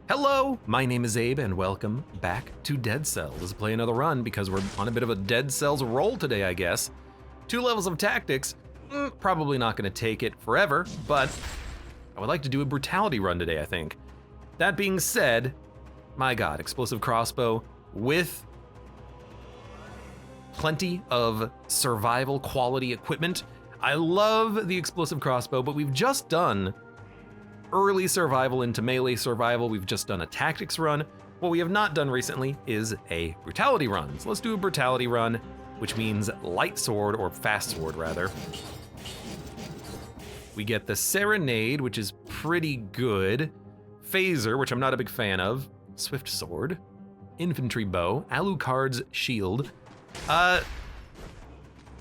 Hello, my name is Abe and welcome back to Dead Cells. Let's play another run because we're on a bit of a Dead Cells roll today, I guess. 2 levels of tactics, probably not gonna take it forever, but I would like to do a brutality run today, I think. That being said, my God, explosive crossbow with plenty of survival quality equipment. I love the explosive crossbow, but we've just done early survival into melee survival. We've just done a tactics run. What we have not done recently is a brutality run. So let's do a brutality run, which means light sword, or fast sword rather. We get the serenade, which is pretty good. Phaser, which I'm not a big fan of. Swift sword. Infantry bow. Alucard's shield.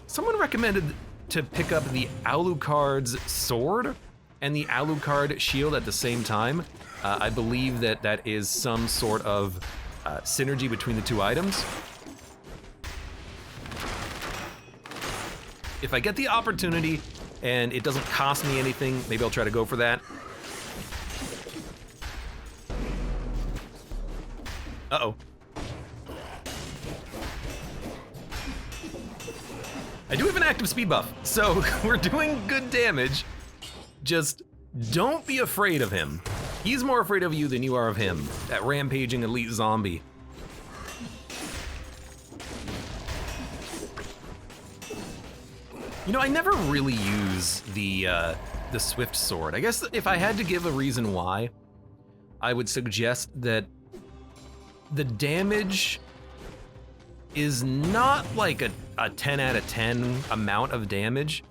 Someone recommended to pick up the Alucard's sword and the Alucard shield at the same time. I believe that that is some sort of synergy between the 2 items. If I get the opportunity and it doesn't cost me anything, maybe I'll try to go for that. Uh-oh. I do have an active speed buff, so we're doing good damage. Just don't be afraid of him. He's more afraid of you than you are of him, that rampaging elite zombie. You know, I never really use the swift sword. I guess if I had to give a reason why, I would suggest that the damage is not like a 10 out of 10 amount of damage,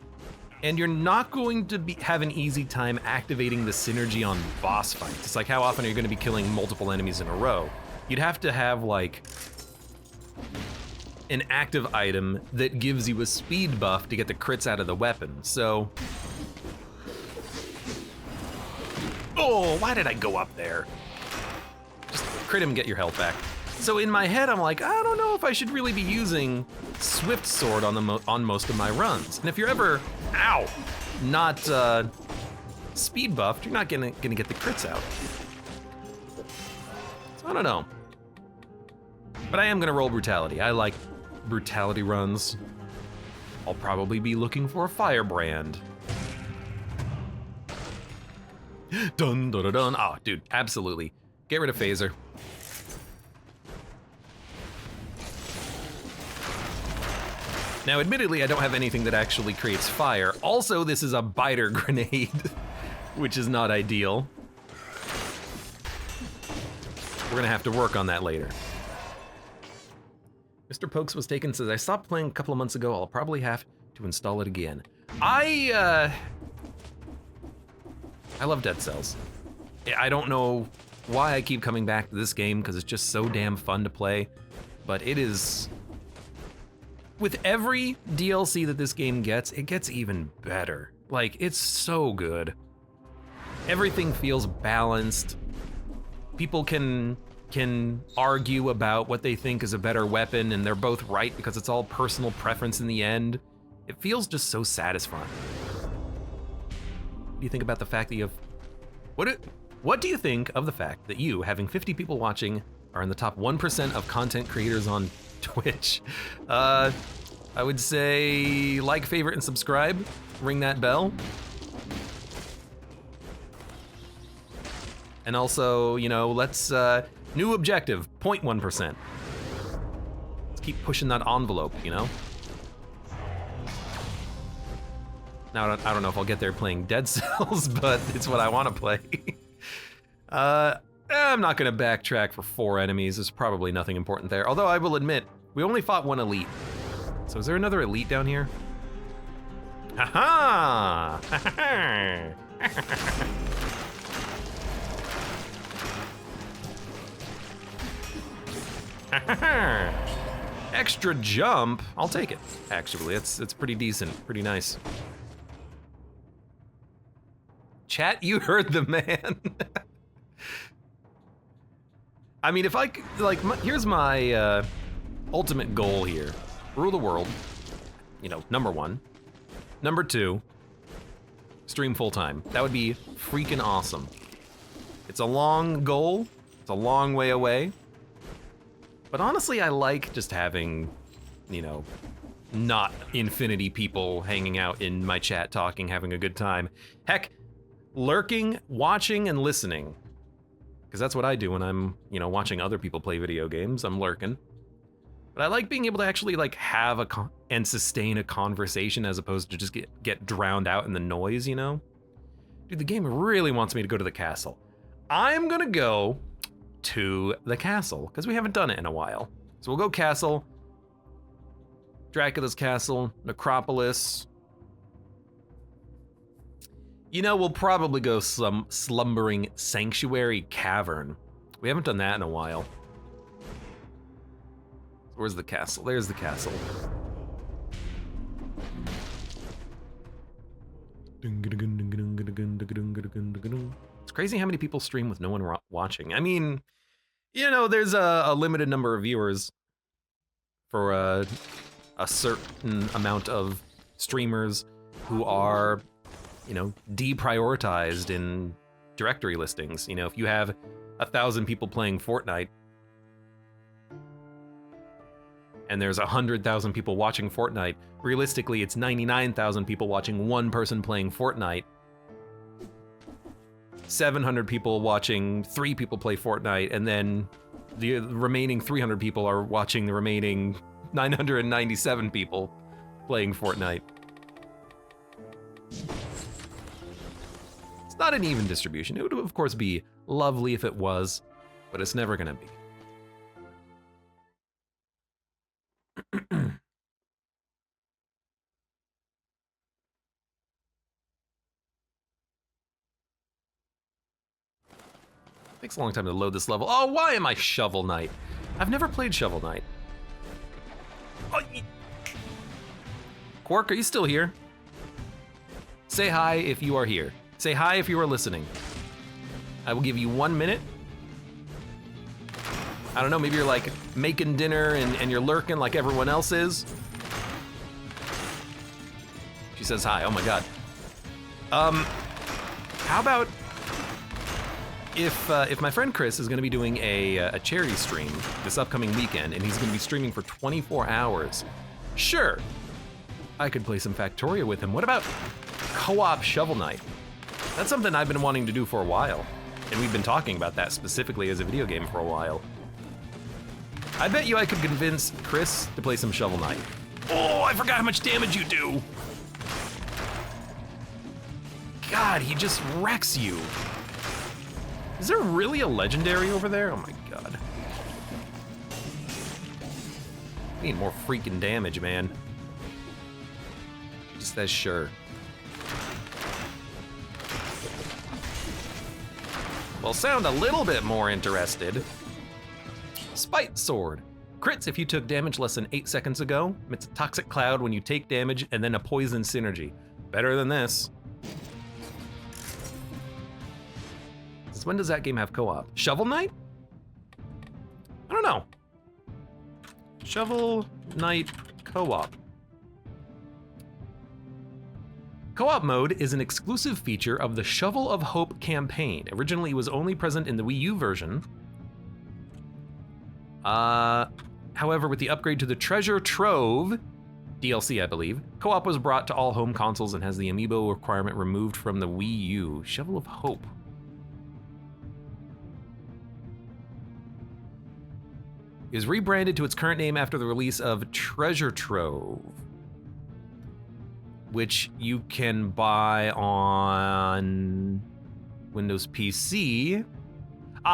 and you're not going to have an easy time activating the synergy on boss fights. It's like, how often are you going to be killing multiple enemies in a row? You'd have to have like an active item that gives you a speed buff to get the crits out of the weapon. So, oh, why did I go up there? Just crit him and get your health back. So in my head, I'm like, I don't know if I should really be using Swift Sword on most of my runs. And if you're ever, not speed buffed, you're not gonna get the crits out. So I don't know. But I am gonna roll brutality. I like brutality runs. I'll probably be looking for a firebrand. Dun dun dun dun. Oh, dude, absolutely. Get rid of phaser. Now, admittedly, I don't have anything that actually creates fire. Also, this is a biter grenade, which is not ideal. We're gonna have to work on that later. Mr. Pokes was taken, says, I stopped playing a couple of months ago. I'll probably have to install it again. I love Dead Cells. I don't know why I keep coming back to this game, because it's just so damn fun to play, but it is... With every DLC that this game gets, it gets even better. Like, it's so good. Everything feels balanced. People can argue about what they think is a better weapon, and they're both right because it's all personal preference in the end. It feels just so satisfying. What do you think about the fact that you have... What do you think of the fact that you, having 50 people watching, are in the top 1% of content creators on Twitch? I would say like, favorite, and subscribe. Ring that bell. And also, you know, let's, new objective, 0.1%. Let's keep pushing that envelope, you know? Now, I don't know if I'll get there playing Dead Cells, but it's what I want to play. I'm not gonna backtrack for 4 enemies. There's probably nothing important there. Although I will admit, we only fought 1 elite. So is there another elite down here? Aha! Extra jump, I'll take it. Actually, it's pretty decent, pretty nice. Chat, you heard the man. I mean, if I, like, here's my ultimate goal here. Rule the world, you know, number 1. Number 2, stream full time. That would be freaking awesome. It's a long goal, It's a long way away. But honestly, I like just having, you know, not infinity people hanging out in my chat talking, having a good time. Heck, lurking, watching, and listening. Because that's what I do when I'm, you know, watching other people play video games. I'm lurking. But I like being able to actually like have and sustain a conversation as opposed to just get drowned out in the noise, you know? Dude, the game really wants me to go to the castle. I'm gonna go to the castle, because we haven't done it in a while. So we'll go castle, Dracula's castle, necropolis. You know, we'll probably go some slumbering sanctuary cavern. We haven't done that in a while. Where's the castle? There's the castle. It's crazy how many people stream with no one watching. I mean, you know, there's a limited number of viewers for a certain amount of streamers who are, you know, deprioritized in directory listings. You know, if you have 1,000 people playing Fortnite, and there's 100,000 people watching Fortnite, realistically, it's 99,000 people watching one person playing Fortnite, 700 people watching 3 people play Fortnite, and then the remaining 300 people are watching the remaining 997 people playing Fortnite. It's not an even distribution. It would, of course, be lovely if it was, but it's never gonna be. Takes a long time to load this level. Oh, why am I Shovel Knight? I've never played Shovel Knight. Oh, Quark, are you still here? Say hi if you are here. Say hi if you are listening. I will give you 1 minute. I don't know, maybe you're like making dinner and you're lurking like everyone else is. She says hi, oh my God. How about if my friend Chris is gonna be doing a charity stream this upcoming weekend and he's gonna be streaming for 24 hours, sure, I could play some Factoria with him. What about co-op Shovel Knight? That's something I've been wanting to do for a while, and we've been talking about that specifically as a video game for a while. I bet you I could convince Chris to play some Shovel Knight. Oh, I forgot how much damage you do. God, he just wrecks you. Is there really a legendary over there? Oh my God. I need more freaking damage, man. Just says sure. Well, sound a little bit more interested. Spite Sword. Crits if you took damage less than 8 seconds ago. It's a toxic cloud when you take damage, and then a poison synergy. Better than this. Since when does that game have co-op? Shovel Knight? I don't know. Shovel Knight co-op. Co-op mode is an exclusive feature of the Shovel of Hope campaign. Originally, it was only present in the Wii U version. However, with the upgrade to the Treasure Trove, DLC I believe, co-op was brought to all home consoles and has the amiibo requirement removed from the Wii U. Shovel of Hope. It was rebranded to its current name after the release of Treasure Trove, which you can buy on Windows PC.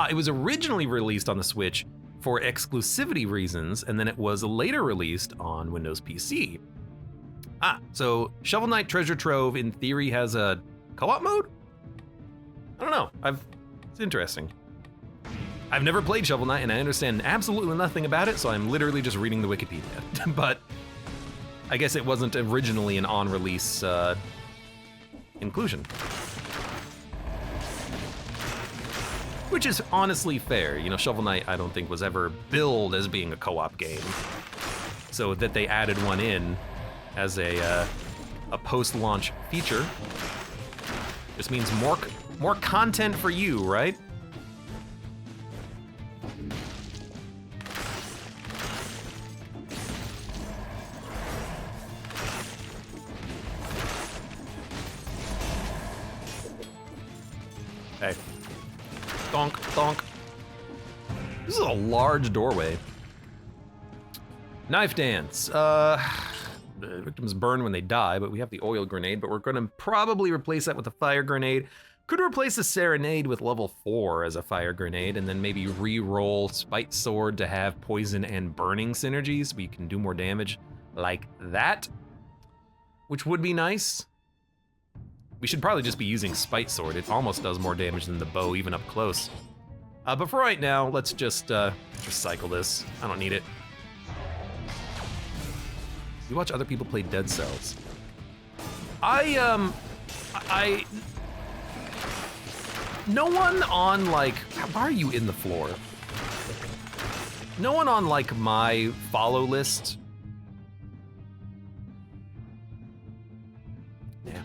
It was originally released on the Switch for exclusivity reasons, and then it was later released on Windows PC. So Shovel Knight Treasure Trove in theory has a co-op mode? I don't know, it's interesting. I've never played Shovel Knight and I understand absolutely nothing about it, so I'm literally just reading the Wikipedia. But I guess it wasn't originally an on-release inclusion. Which is honestly fair. You know, Shovel Knight I don't think was ever billed as being a co-op game. So that they added one in as a post-launch feature just means more content for you, right? Donk, donk. This is a large doorway. Knife dance. The victims burn when they die, but we have the oil grenade, but we're gonna probably replace that with a fire grenade. Could replace the serenade with level 4 as a fire grenade, and then maybe re-roll Spite Sword to have poison and burning synergies. We can do more damage like that, which would be nice. We should probably just be using Spite Sword. It almost does more damage than the bow, even up close. But for right now, let's just cycle this. I don't need it. You watch other people play Dead Cells. No one on like, why are you in the floor? No one on like my follow list. Yeah.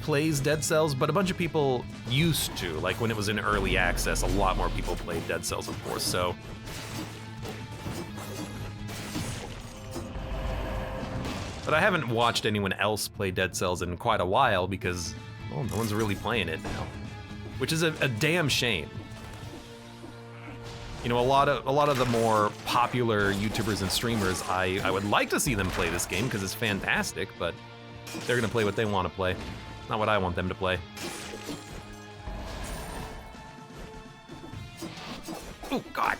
Plays Dead Cells, but a bunch of people used to, like when it was in early access, a lot more people played Dead Cells, of course, so. But I haven't watched anyone else play Dead Cells in quite a while because, well, no one's really playing it now, which is a damn shame. You know, a lot of the more popular YouTubers and streamers, I would like to see them play this game because it's fantastic, but they're gonna play what they want to play, not what I want them to play. Oh God!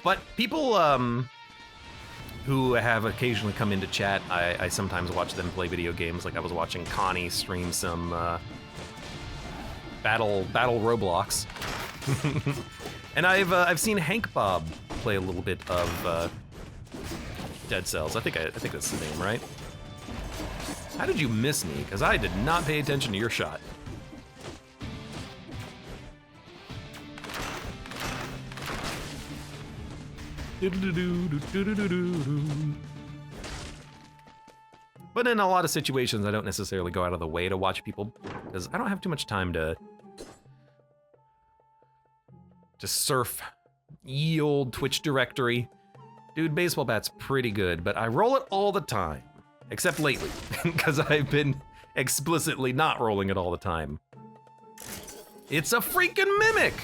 But people, who have occasionally come into chat, I sometimes watch them play video games. Like I was watching Connie stream some battle Roblox, and I've seen Hank Bob play a little bit of Dead Cells. I think that's the name, right? How did you miss me? Because I did not pay attention to your shot. But in a lot of situations, I don't necessarily go out of the way to watch people because I don't have too much time to surf ye old Twitch directory. Dude, baseball bat's pretty good, but I roll it all the time, except lately, because I've been explicitly not rolling it all the time. It's a freaking mimic!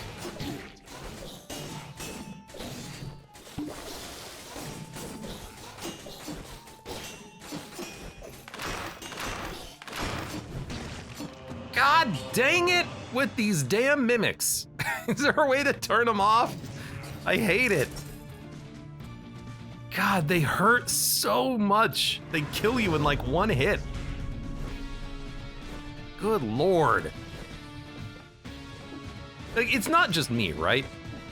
God dang it with these damn mimics. Is there a way to turn them off? I hate it. God, they hurt so much. They kill you in like one hit. Good Lord. Like, it's not just me, right?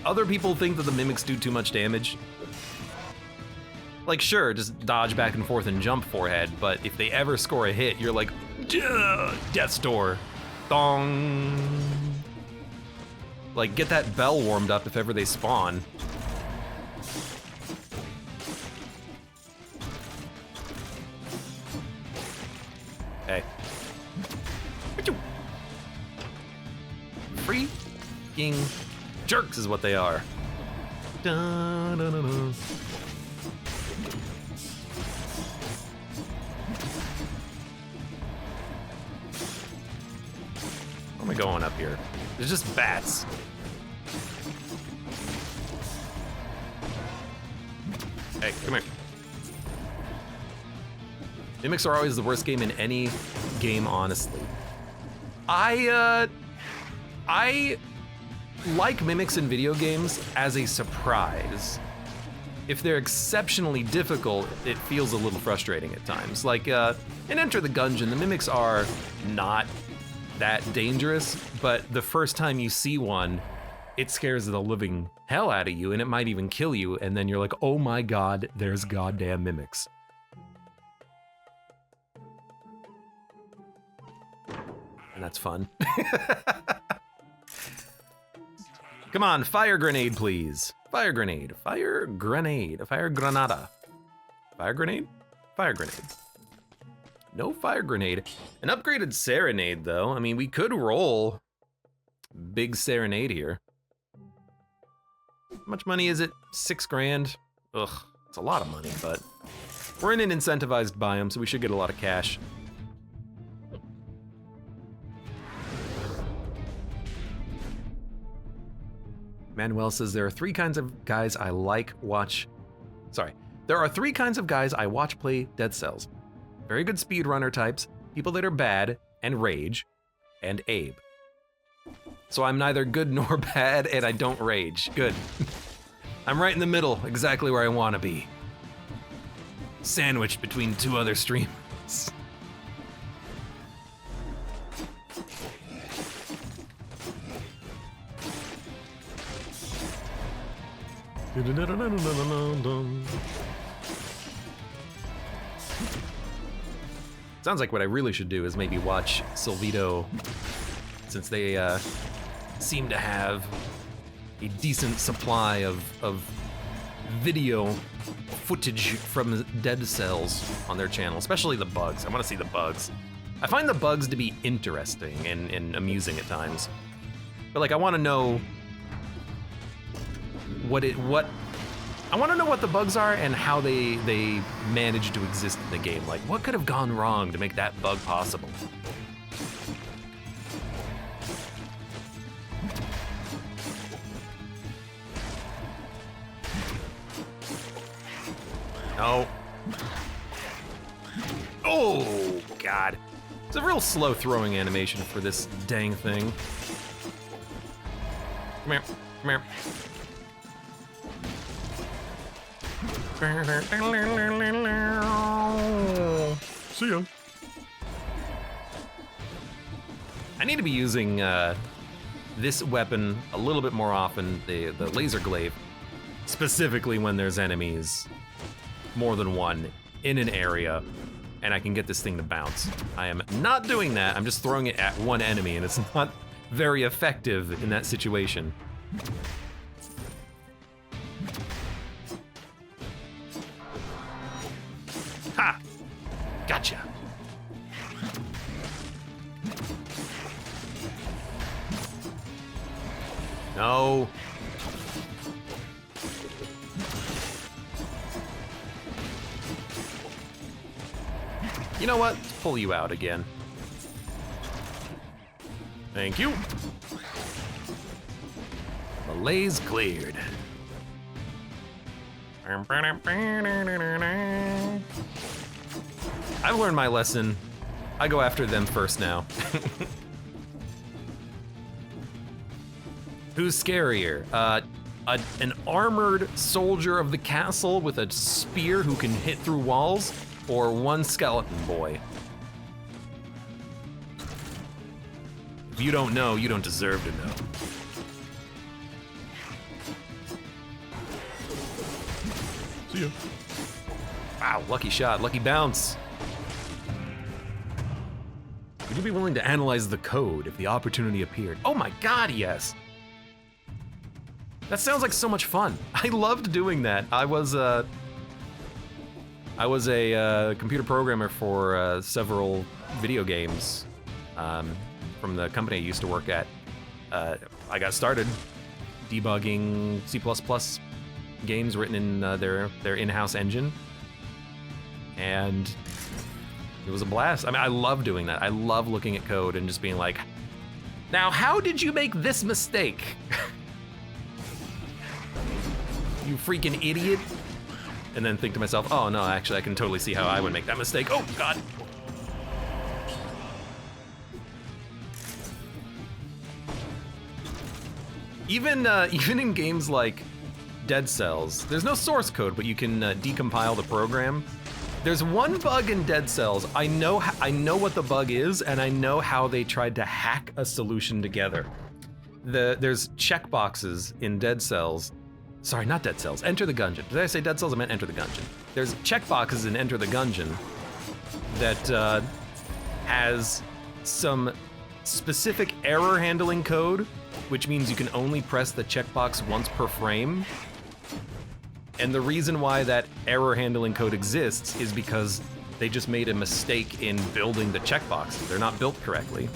Other people think that the mimics do too much damage. Like, sure, just dodge back and forth and jump forehead, but if they ever score a hit, you're like, death's door. Dong. Like, get that bell warmed up if ever they spawn. Hey. Freaking jerks is what they are. Dun, dun, dun, dun. Where am I going up here? There's just bats. Hey, come here. Mimics are always the worst game in any game, honestly. I like mimics in video games as a surprise. If they're exceptionally difficult, it feels a little frustrating at times. Like in Enter the Gungeon, the mimics are not that dangerous, but the first time you see one, it scares the living hell out of you, and it might even kill you, and then you're like, oh my God, there's goddamn mimics. And that's fun. Come on, fire grenade, please. Fire grenade, fire grenade, fire granada. Fire grenade? Fire grenade. No fire grenade. An upgraded serenade, though. I mean, we could roll big serenade here. How much money is it? 6 grand? Ugh, it's a lot of money, but we're in an incentivized biome, so we should get a lot of cash. Manuel says there are three kinds of guys I watch play Dead Cells. Very good speedrunner types, people that are bad, and rage, and Abe. So I'm neither good nor bad, and I don't rage. Good. I'm right in the middle, exactly where I want to be. Sandwiched between two other streamers. Sounds like what I really should do is maybe watch Silvito, since they seem to have a decent supply of video footage from Dead Cells on their channel, especially the bugs. I want to see the bugs. I find the bugs to be interesting and amusing at times. But like, I want to know I want to know what the bugs are and how they manage to exist in the game. Like, what could have gone wrong to make that bug possible? No. Oh, God. It's a real slow throwing animation for this dang thing. Come here, come here. See ya. I need to be using this weapon a little bit more often, the laser glaive, specifically when there's enemies, more than one, in an area, and I can get this thing to bounce. I am not doing that, I'm just throwing it at one enemy, and it's not very effective in that situation. Ha! Gotcha. No. You know what? Let's pull you out again. Thank you. Malaise cleared. I've learned my lesson. I go after them first now. Who's scarier? An armored soldier of the castle with a spear who can hit through walls, or one skeleton boy? If you don't know, you don't deserve to know. See ya. Wow, lucky shot, lucky bounce. Would you be willing to analyze the code if the opportunity appeared? Oh my God, yes. That sounds like so much fun. I loved doing that. I was a computer programmer for several video games from the company I used to work at. I got started debugging C++ games written in their in-house engine, and it was a blast. I mean, I love doing that. I love looking at code and just being like, now how did you make this mistake? You freaking idiot. And then think to myself, oh no, actually I can totally see how I would make that mistake. Oh God. Even in games like Dead Cells, there's no source code, but you can decompile the program. There's one bug in Dead Cells. I know what the bug is, and I know how they tried to hack a solution together. There's checkboxes in Dead Cells. Sorry, not Dead Cells. Enter the Gungeon. Did I say Dead Cells? I meant Enter the Gungeon. There's checkboxes in Enter the Gungeon that has some specific error handling code, which means you can only press the checkbox once per frame. And the reason why that error handling code exists is because they just made a mistake in building the checkboxes. They're not built correctly.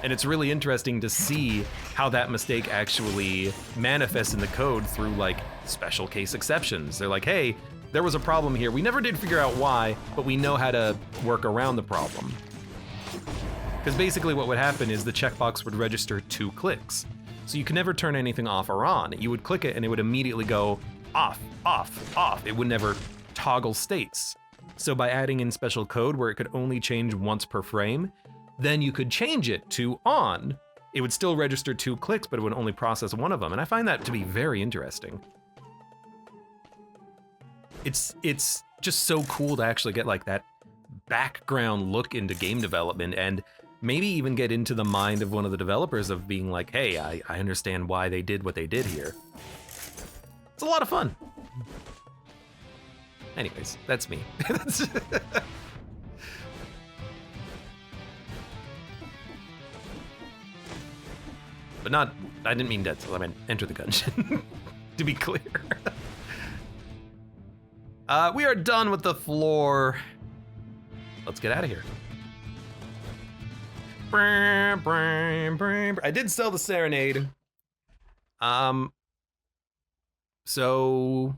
And it's really interesting to see how that mistake actually manifests in the code through like special case exceptions. They're like, hey, there was a problem here. We never did figure out why, but we know how to work around the problem. Because basically what would happen is the checkbox would register 2 clicks. So you could never turn anything off or on. You would click it and it would immediately go off, off, off. It would never toggle states. So by adding in special code where it could only change once per frame, then you could change it to on. It would still register 2 clicks, but it would only process one of them. And I find that to be very interesting. It's just so cool to actually get like that background look into game development and maybe even get into the mind of one of the developers of being like, hey, I understand why they did what they did here. It's a lot of fun. Anyways, that's me. But not, I didn't mean Dead Cells, I meant Enter the Gungeon, to be clear. We are done with the floor. Let's get out of here. I did sell the Serenade. So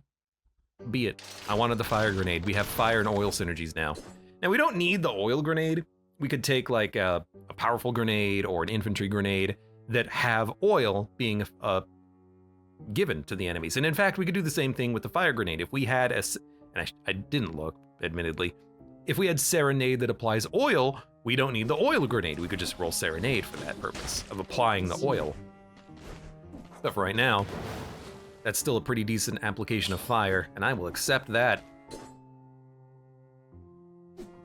be it. I wanted the fire grenade. We have fire and oil synergies now. Now we don't need the oil grenade. We could take like a powerful grenade or an infantry grenade that have oil being given to the enemies. And in fact, we could do the same thing with the fire grenade. If we had and I didn't look, admittedly, if we had Serenade that applies oil, we don't need the oil grenade. We could just roll Serenade for that purpose of applying the oil. But for right now, that's still a pretty decent application of fire, and I will accept that.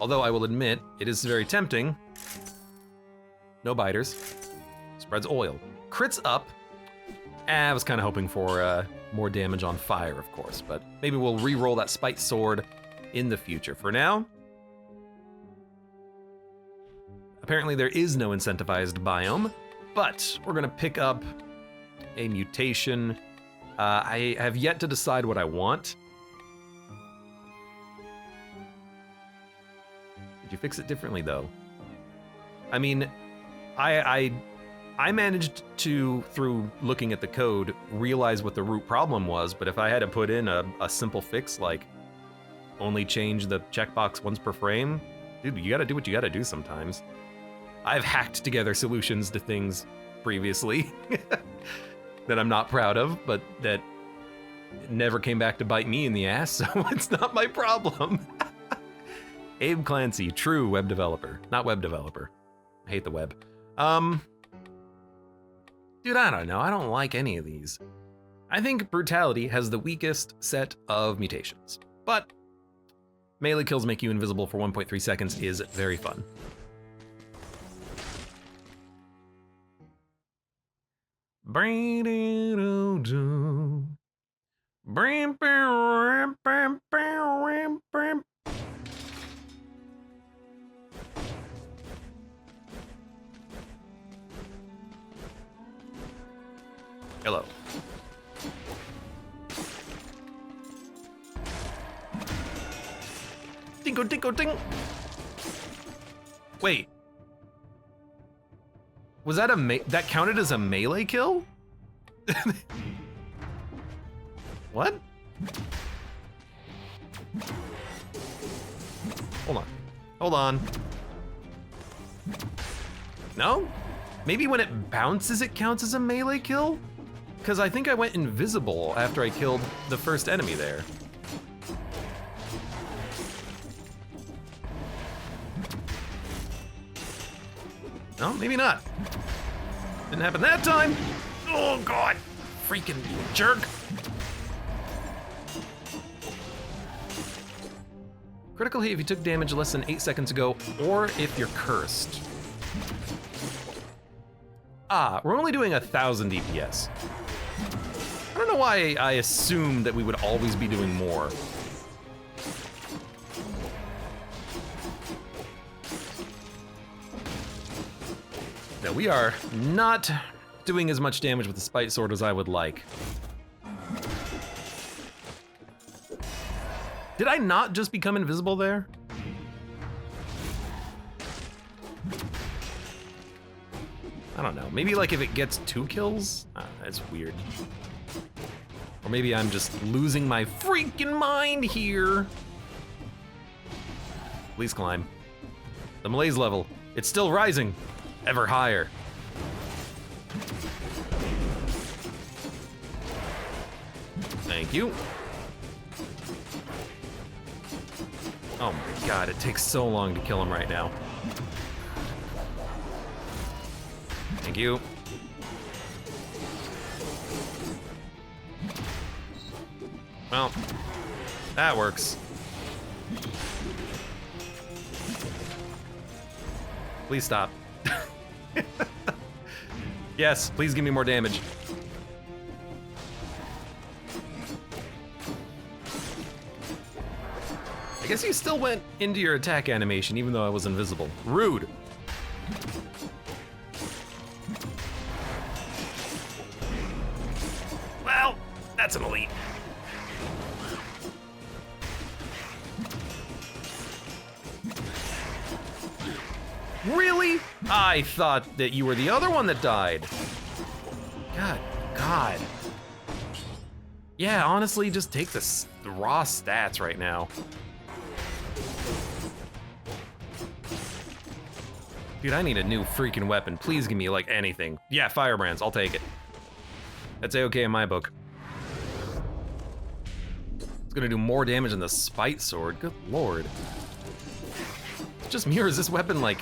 Although I will admit, it is very tempting. No biters. Spreads oil. Crits up. I was kind of hoping for more damage on fire, of course, but maybe we'll re-roll that Spite Sword in the future. For now, apparently there is no incentivized biome, but we're gonna pick up a mutation. I have yet to decide what I want. Did you fix it differently, though? I mean, I managed to, through looking at the code, realize what the root problem was, but if I had to put in a simple fix like only change the checkbox once per frame, dude, you gotta do what you gotta do sometimes. I've hacked together solutions to things previously that I'm not proud of, but that never came back to bite me in the ass, so it's not my problem. Abe Clancy, true web developer, not web developer. I hate the web. Dude, I don't know. I don't like any of these. I think Brutality has the weakest set of mutations, but melee kills make you invisible for 1.3 seconds is very fun. Hello. Dingo, dingo, ding. Wait. Was that that counted as a melee kill? What? Hold on. Hold on. No? Maybe when it bounces it counts as a melee kill? Because I think I went invisible after I killed the first enemy there. No, maybe not. Didn't happen that time. Oh God, freaking jerk. Critical hit if you took damage less than 8 seconds ago, or if you're cursed. Ah, we're only doing 1,000 DPS. I don't know why I assumed that we would always be doing more. No, we are not doing as much damage with the Spite Sword as I would like. Did I not just become invisible there? I don't know. Maybe like if it gets 2 kills? That's weird. Or maybe I'm just losing my freaking mind here. Please climb. The malaise level. It's still rising. Ever higher. Thank you. Oh my god, it takes so long to kill him right now. Thank you. Well, that works. Please stop. Yes, please give me more damage. I guess you still went into your attack animation even though I was invisible. Rude. Well, that's an elite. Really? I thought that you were the other one that died. God. Yeah, honestly, just take the raw stats right now. Dude, I need a new freaking weapon. Please give me, like, anything. Yeah, firebrands, I'll take it. That's A-okay in my book. It's gonna do more damage than the spite sword. Good lord. Just mirrors this weapon like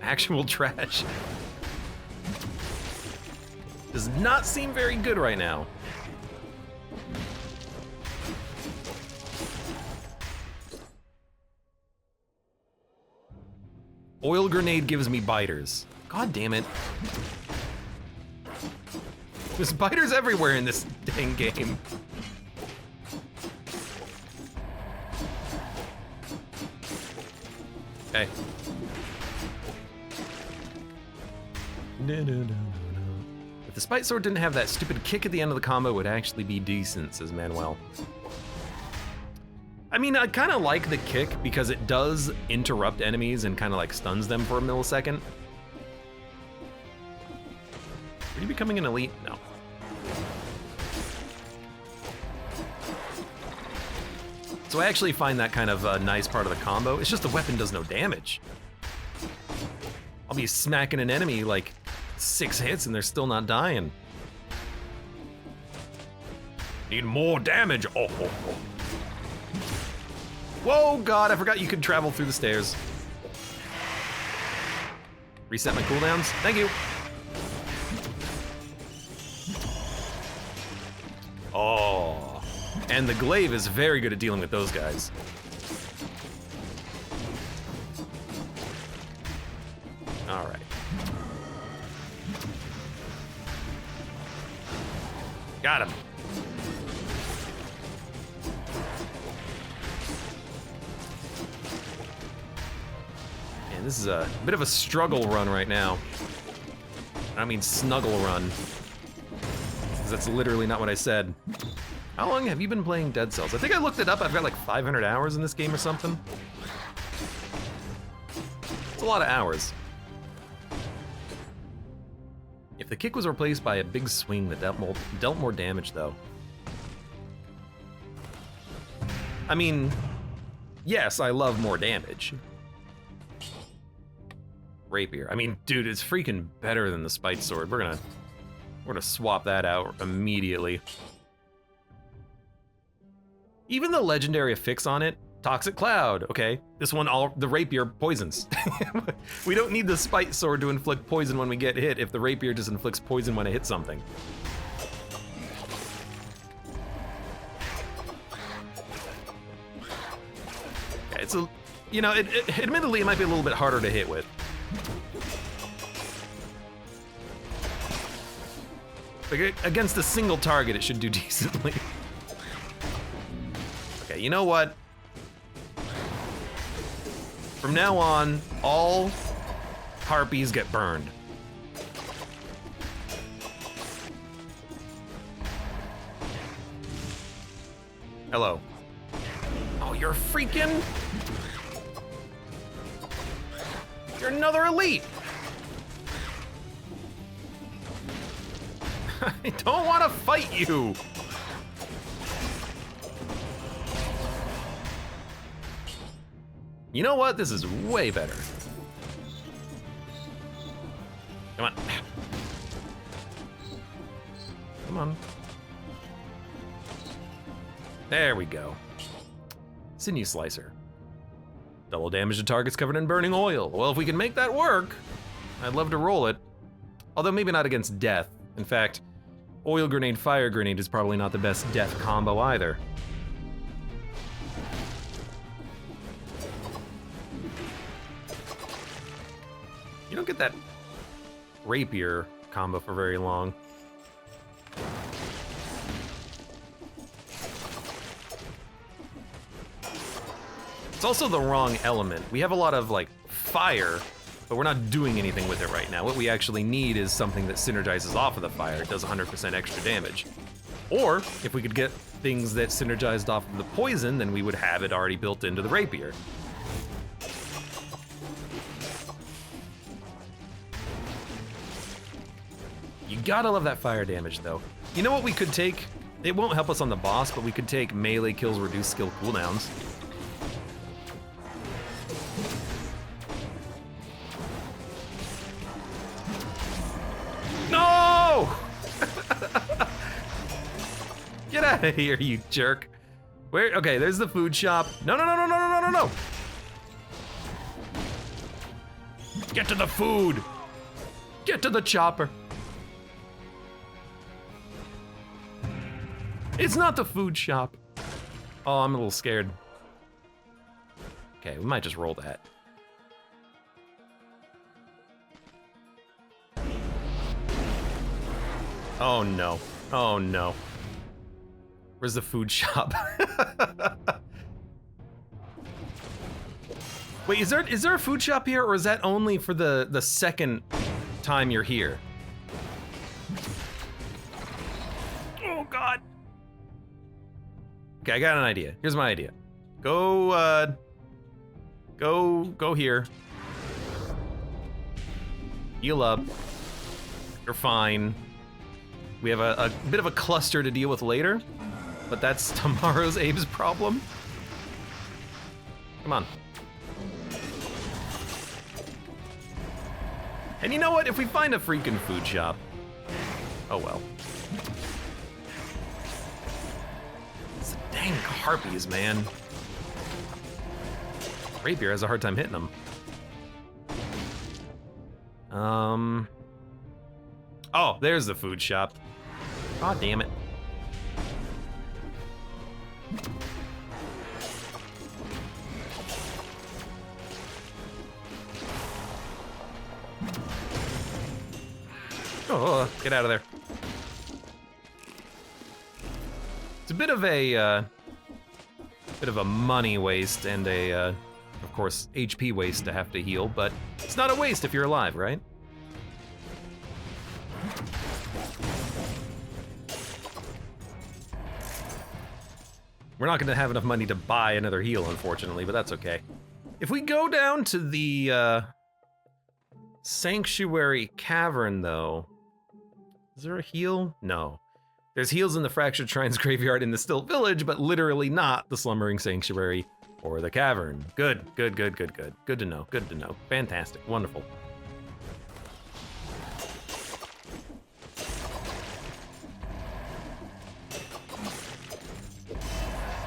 actual trash. Does not seem very good right now. Oil grenade gives me biters. God damn it. There's biters everywhere in this dang game. Okay. If the spite sword didn't have that stupid kick at the end of the combo, it would actually be decent, says Manuel. I mean, I kind of like the kick because it does interrupt enemies and kind of like stuns them for a millisecond. Are you becoming an elite? No. So I actually find that kind of a nice part of the combo. It's just the weapon does no damage. I'll be smacking an enemy like 6 hits and they're still not dying. Need more damage. Oh. Whoa, God, I forgot you could travel through the stairs. Reset my cooldowns. Thank you. Oh, and the glaive is very good at dealing with those guys. All right. Got him. Man, this is a bit of a struggle run right now. I mean snuggle run. That's literally not what I said. How long have you been playing Dead Cells? I think I looked it up. I've got like 500 hours in this game or something. It's a lot of hours. If the kick was replaced by a big swing that dealt more damage, though. I mean, yes, I love more damage. Rapier. I mean, dude, it's freaking better than the spite sword. We're gonna swap that out immediately. Even the legendary affix on it, Toxic Cloud, okay. This one, the rapier poisons. We don't need the spite sword to inflict poison when we get hit if the rapier just inflicts poison when I hit something. Okay, it's a, you know, admittedly it might be a little bit harder to hit with. Like, against a single target, it should do decently. Okay, you know what? From now on, all harpies get burned. Hello. Oh, you're freaking... You're another elite! I don't want to fight you! You know what? This is way better. Come on. Come on. There we go. Sinew Slicer. Double damage to targets covered in burning oil. Well, if we can make that work, I'd love to roll it. Although maybe not against death. In fact, oil grenade, fire grenade is probably not the best death combo either. You don't get that rapier combo for very long. It's also the wrong element. We have a lot of like fire, but we're not doing anything with it right now. What we actually need is something that synergizes off of the fire. It does 100% extra damage. Or if we could get things that synergized off of the poison, then we would have it already built into the rapier. You gotta love that fire damage though. You know what we could take? It won't help us on the boss, but we could take melee kills, reduce skill cooldowns. No! Get out of here, you jerk. Where? Okay, there's the food shop. No, no, no, no, no, no, no, no, no! Get to the food! Get to the chopper! It's not the food shop. Oh, I'm a little scared. Okay, we might just roll that. Oh no. Oh no. Where's the food shop? Wait, is there a food shop here, or is that only for the second time you're here? Oh god. Okay, I got an idea. Here's my idea. Go here. Heal up. You're fine. We have a bit of a cluster to deal with later, but that's tomorrow's Abe's problem. Come on. And you know what? If we find a freaking food shop, oh well. It's the dang harpies, man. Rapier has a hard time hitting them. Oh, there's the food shop. God damn it. Oh, get out of there. It's a bit of a money waste and of course, HP waste to have to heal, but it's not a waste if you're alive, right? We're not gonna have enough money to buy another heal, unfortunately, but that's okay. If we go down to the Sanctuary Cavern, though, is there a heal? No. There's heals in the Fractured Shrines Graveyard in the Still Village, but literally not the Slumbering Sanctuary or the Cavern. Good, good, good, good, good. Good to know, good to know. Fantastic, wonderful.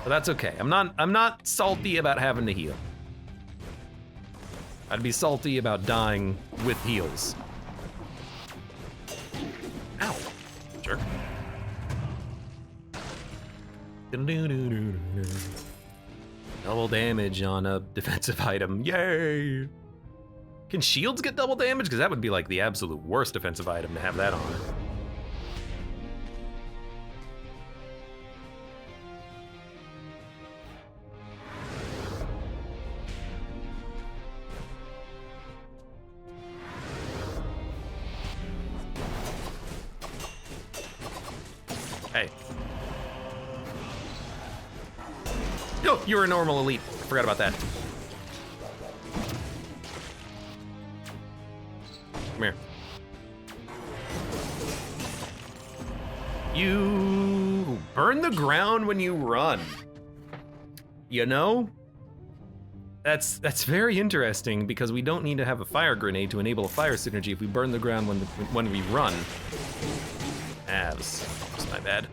But that's okay. I'm not salty about having to heal. I'd be salty about dying with heals. Ow. Jerk. Double damage on a defensive item. Yay! Can shields get double damage? Because that would be like the absolute worst defensive item to have that on. Hey. Yo, you're a normal elite. I forgot about that. Come here. You burn the ground when you run. You know? That's very interesting because we don't need to have a fire grenade to enable a fire synergy if we burn the ground when we run. That's my bad.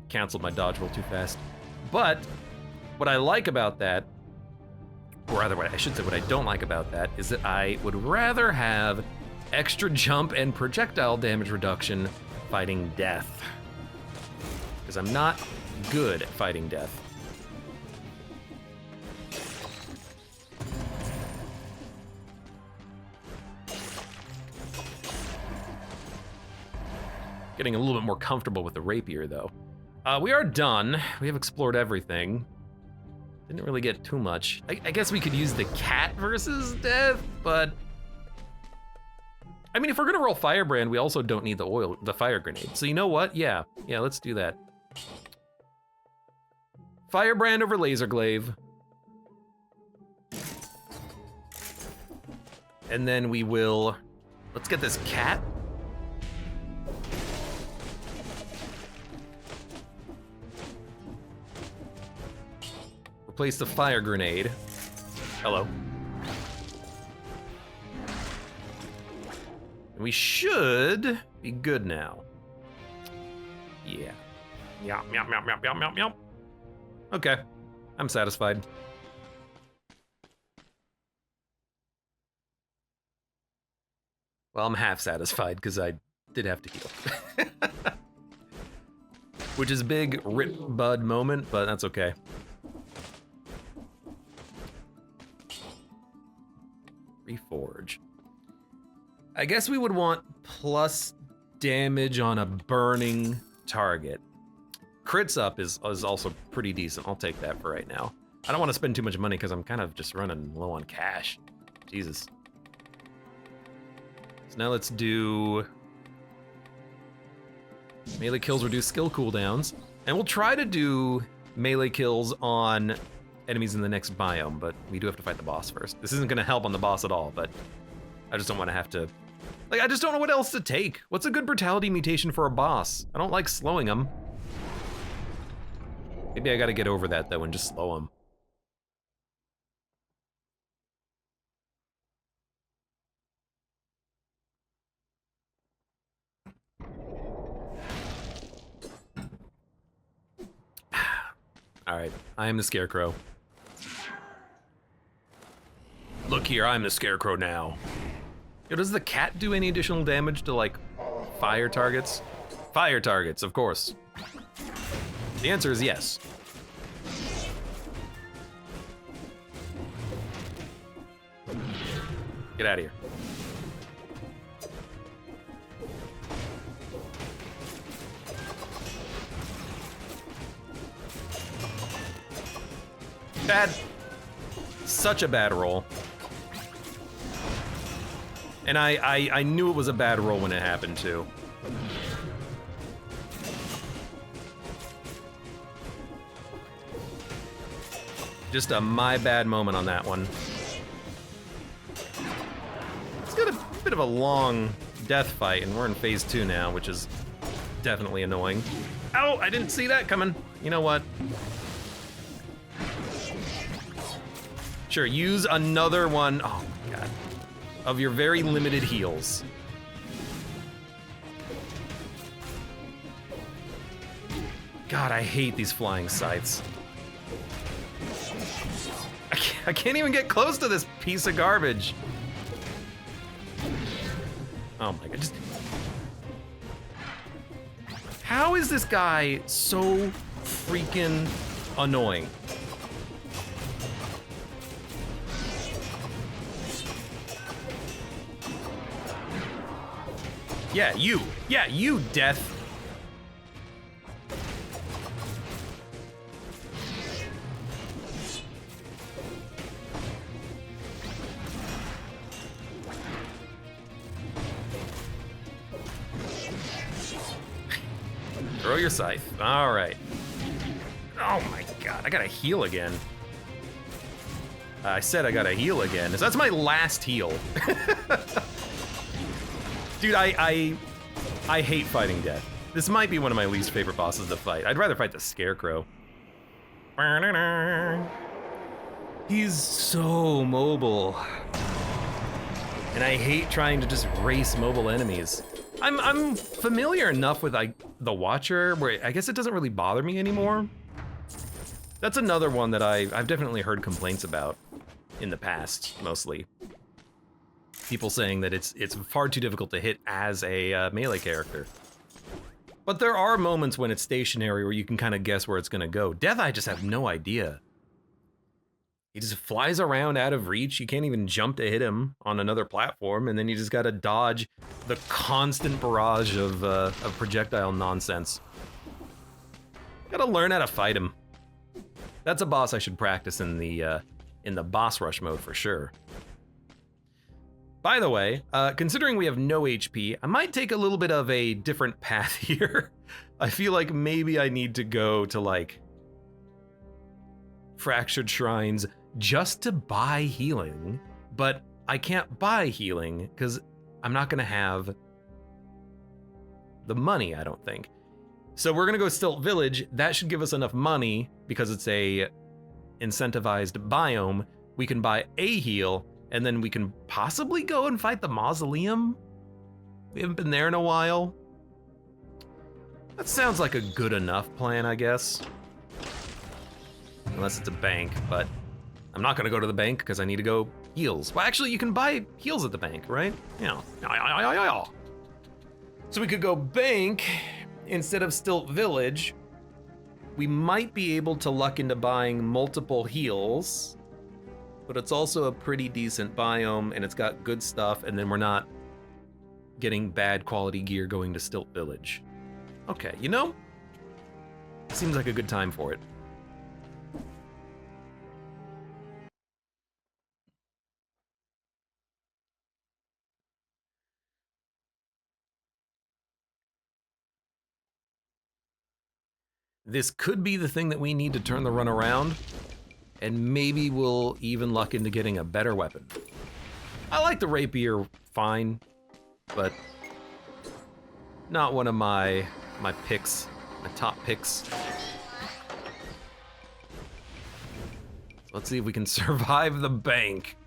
Canceled my dodge roll too fast. But what I like about that, or rather what I should say what I don't like about that, is that I would rather have extra jump and projectile damage reduction fighting death. Because I'm not good at fighting death. Getting a little bit more comfortable with the rapier, though. We are done. We have explored everything. Didn't really get too much. I guess we could use the cat versus death, but... I mean, if we're gonna roll Firebrand, we also don't need the fire grenade. So you know what? Yeah, let's do that. Firebrand over Laser Glaive. And then we will... Let's get this cat. Replace the fire grenade. Hello. And we should be good now. Yeah. Yop, yop, yop, yop, yop, yop, yop. Okay, I'm satisfied. Well, I'm half satisfied because I did have to heal. Which is a big rip bud moment, but that's okay. Reforge. I guess we would want plus damage on a burning target. Crits up is also pretty decent. I'll take that for right now. I don't want to spend too much money because I'm kind of just running low on cash. Jesus. So now let's do... melee kills reduce skill cooldowns. And we'll try to do melee kills on enemies in the next biome, but we do have to fight the boss first. This isn't gonna help on the boss at all, but I just don't want to have to... Like, I just don't know what else to take. What's a good brutality mutation for a boss? I don't like slowing them. Maybe I gotta get over that, though, and just slow them. Alright, I am the Scarecrow. Look here, I'm the Scarecrow now. Yo, does the cat do any additional damage to, like, fire targets? Fire targets, of course. The answer is yes. Get out of here. Bad. Such a bad roll. And I knew it was a bad roll when it happened too. Just a my bad moment on that one. It's got a bit of a long death fight, and we're in phase 2 now, which is definitely annoying. Oh, I didn't see that coming. You know what? Sure, use another one. Oh my god. Of your very limited heals. God, I hate these flying scythes. I can't even get close to this piece of garbage. Oh my god, just... How is this guy so freaking annoying? Yeah, you. Yeah, you, Death. Throw your scythe. All right. Oh my god, I gotta heal again. I said I gotta heal again. So that's my last heal. Dude, I hate fighting death. This might be one of my least favorite bosses to fight. I'd rather fight the Scarecrow. He's so mobile. And I hate trying to just race mobile enemies. I'm familiar enough with like the Watcher where I guess it doesn't really bother me anymore. That's another one that I've definitely heard complaints about in the past, mostly. People saying that it's far too difficult to hit as a melee character. But there are moments when it's stationary where you can kind of guess where it's gonna go. Death, I just have no idea. He just flies around out of reach. You can't even jump to hit him on another platform, and then you just gotta dodge the constant barrage of projectile nonsense. Gotta learn how to fight him. That's a boss I should practice in the boss rush mode for sure. By the way, considering we have no HP, I might take a little bit of a different path here. I feel like maybe I need to go to like Fractured Shrines just to buy healing, but I can't buy healing because I'm not gonna have the money, I don't think. So we're gonna go Stilt Village. That should give us enough money because it's a incentivized biome. We can buy a heal, and then we can possibly go and fight the mausoleum. We haven't been there in a while. That sounds like a good enough plan, I guess. Unless it's a bank, but I'm not gonna go to the bank because I need to go heals. Well, actually, you can buy heals at the bank, right? Yeah. So we could go bank instead of Stilt Village. We might be able to luck into buying multiple heals, but it's also a pretty decent biome and it's got good stuff, and then we're not getting bad quality gear going to Stilt Village. Okay, you know, seems like a good time for it. This could be the thing that we need to turn the run around, and maybe we'll even luck into getting a better weapon. I like the rapier fine, but not one of my picks, my top picks. Let's see if we can survive the bank.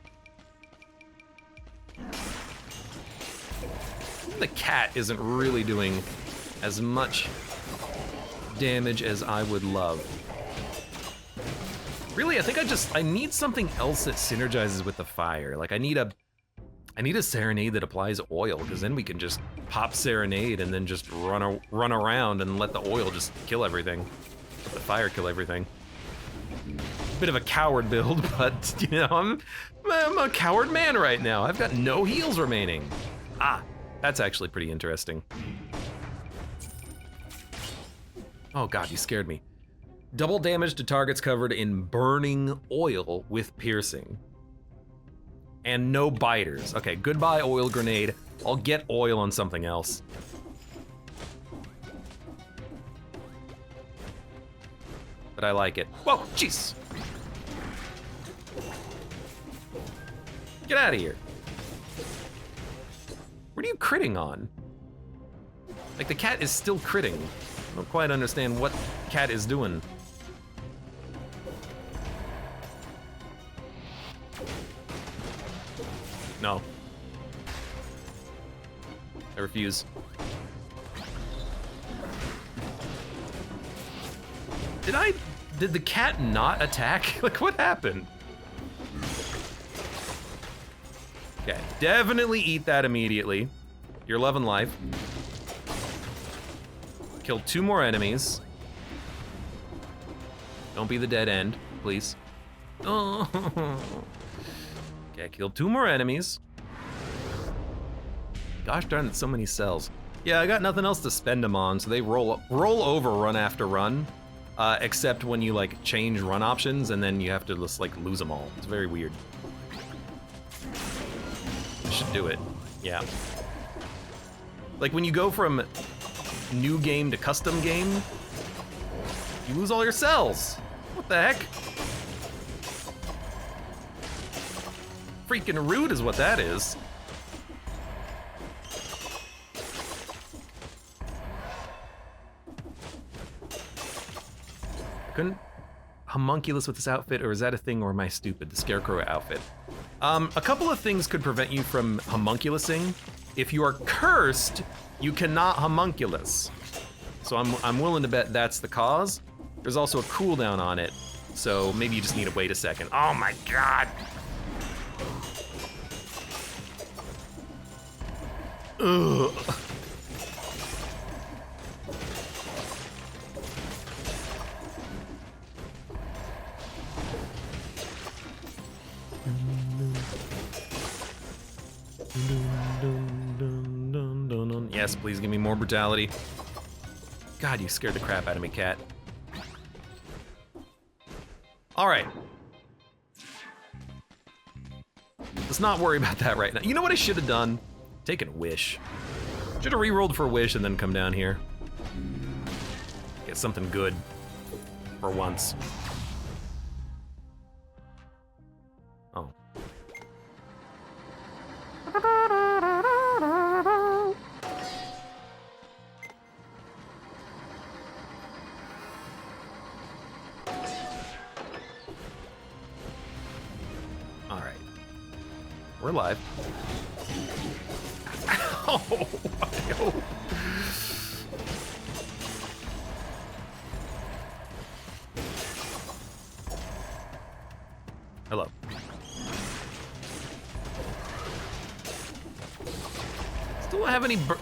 The cat isn't really doing as much damage as I would love. Really, I think I need something else that synergizes with the fire. Like I need a Serenade that applies oil, because then we can just pop Serenade and then just run around and let the oil just kill everything. Let the fire kill everything. Bit of a coward build, but you know, I'm a coward man right now. I've got no heals remaining. Ah, that's actually pretty interesting. Oh god, you scared me. Double damage to targets covered in burning oil with piercing. And no biters. Okay, goodbye oil grenade. I'll get oil on something else. But I like it. Whoa, jeez. Get out of here. What are you critting on? Like the cat is still critting. I don't quite understand what cat is doing. No. I refuse. Did the cat not attack? Like, what happened? Okay, definitely eat that immediately. You're loving life. Kill 2 more enemies. Don't be the dead end, please. Oh. Okay, killed 2 more enemies. Gosh darn it, so many cells. Yeah, I got nothing else to spend them on, so they roll over run after run, except when you like change run options and then you have to just like lose them all. It's very weird. I should do it, yeah. Like when you go from new game to custom game, you lose all your cells. What the heck? Freaking rude is what that is. Couldn't homunculus with this outfit, or is that a thing, or am I stupid? The scarecrow outfit. A couple of things could prevent you from homunculusing. If you are cursed, you cannot homunculus. So I'm willing to bet that's the cause. There's also a cooldown on it. So maybe you just need to wait a second. Oh my god! Ugh. Yes, please give me more brutality. God, you scared the crap out of me, cat. All right. Let's not worry about that right now. You know what I should have done? Taken a wish. Should have re-rolled for a wish and then come down here. Get something good for once. Oh. All right. We're alive. Oh, I hope. Hello.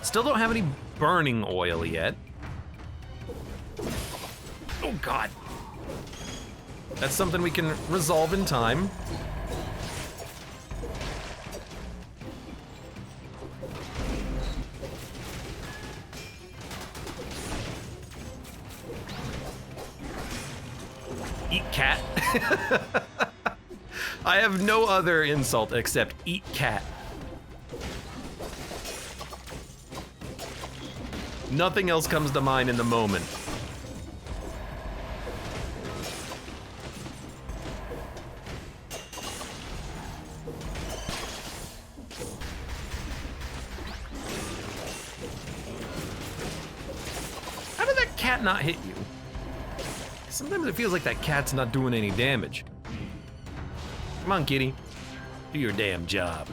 Still don't have any burning oil yet. Oh god. That's something we can resolve in time. Eat cat. I have no other insult except eat cat. Nothing else comes to mind in the moment. How did that cat not hit you? Sometimes it feels like that cat's not doing any damage. Come on, kitty. Do your damn job.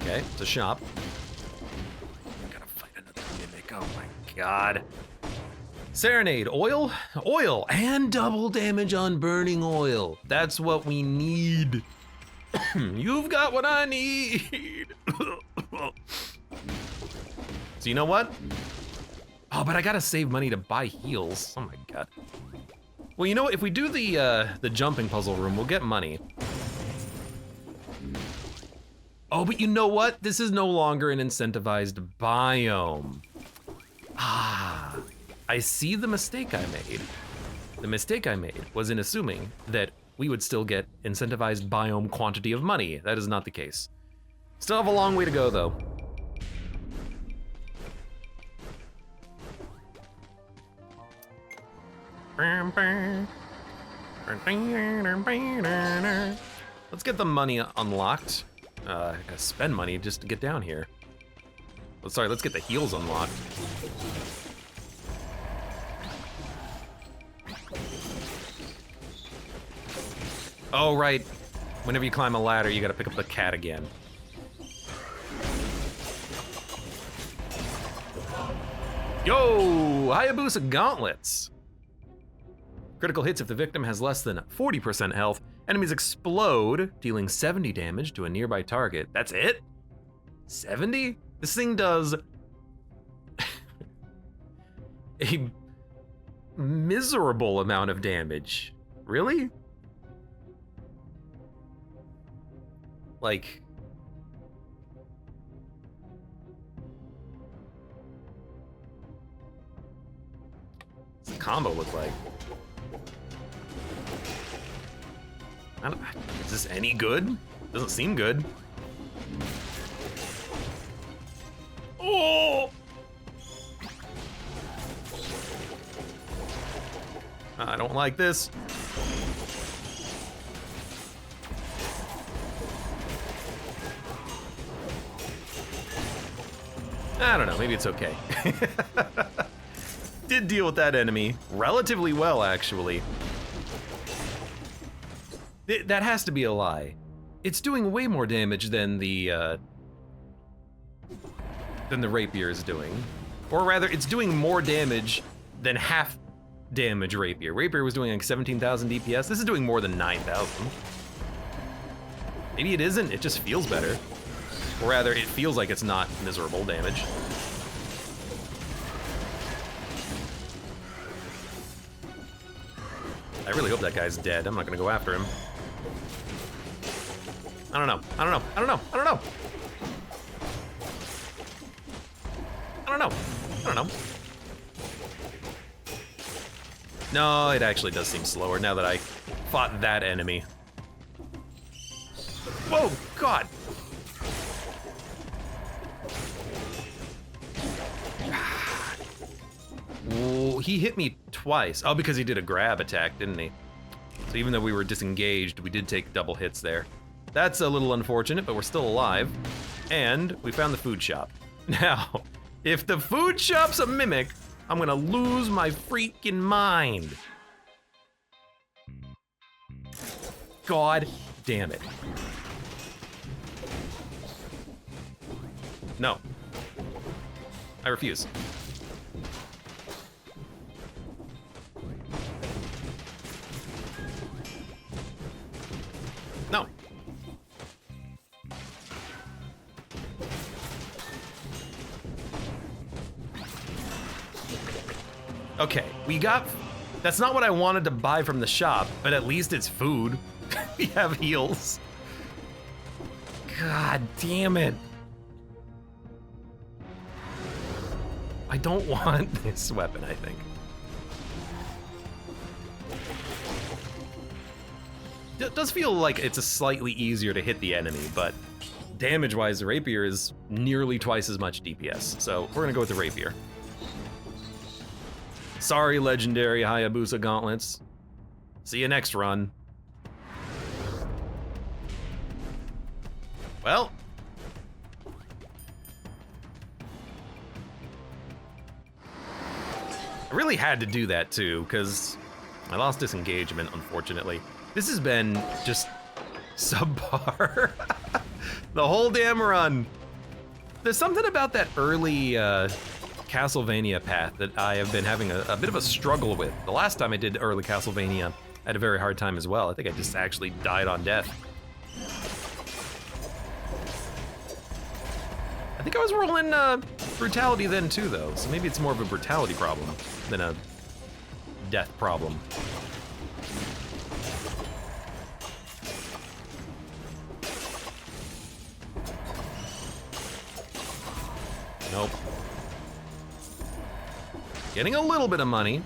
Okay, it's a shop. I gotta fight another mimic. Oh my god. Serenade, oil, and double damage on burning oil. That's what we need. You've got what I need. So you know what? Oh, but I gotta save money to buy heals. Oh my god. Well, you know what? If we do the jumping puzzle room, we'll get money. Oh, but you know what? This is no longer an incentivized biome. Ah, I see the mistake I made. The mistake I made was in assuming that we would still get incentivized biome quantity of money. That is not the case. Still have a long way to go, though. Let's get the money unlocked. I gotta spend money just to get down here. Oh, sorry, let's get the heals unlocked. Oh, right. Whenever you climb a ladder, you gotta pick up the cat again. Yo! Hayabusa gauntlets! Critical hits if the victim has less than 40% health. Enemies explode, dealing 70 damage to a nearby target. That's it? 70? This thing does a miserable amount of damage. Really? Like... what's the combo look like? Is this any good? Doesn't seem good. Oh! I don't like this. I don't know, maybe it's okay. Did deal with that enemy relatively well, actually. That has to be a lie. It's doing way more damage than the rapier is doing. Or rather, it's doing more damage than half damage Rapier. Rapier was doing like 17,000 DPS. This is doing more than 9,000. Maybe it isn't, it just feels better. Or rather, it feels like it's not miserable damage. I really hope that guy's dead. I'm not gonna go after him. I don't know. I don't know. I don't know. I don't know. I don't know. I don't know. No, it actually does seem slower now that I fought that enemy. Whoa, God. Whoa, he hit me twice. Oh, because he did a grab attack, didn't he? So even though we were disengaged, we did take double hits there. That's a little unfortunate, but we're still alive. And we found the food shop. Now, if the food shop's a mimic, I'm gonna lose my freaking mind. God damn it. No. I refuse. No. Okay, we got... That's not what I wanted to buy from the shop, but at least it's food. We have heals. God damn it. I don't want this weapon, I think. It does feel like it's a slightly easier to hit the enemy, but damage-wise, the Rapier is nearly twice as much DPS, so we're gonna go with the Rapier. Sorry, legendary Hayabusa gauntlets. See you next run. Well. I really had to do that too, because I lost disengagement, unfortunately. This has been just subpar. The whole damn run. There's something about that early Castlevania path that I have been having a bit of a struggle with. The last time I did early Castlevania, I had a very hard time as well. I think I just actually died on death. I think I was rolling brutality then too, though, so maybe it's more of a brutality problem than a death problem. Nope. Getting a little bit of money.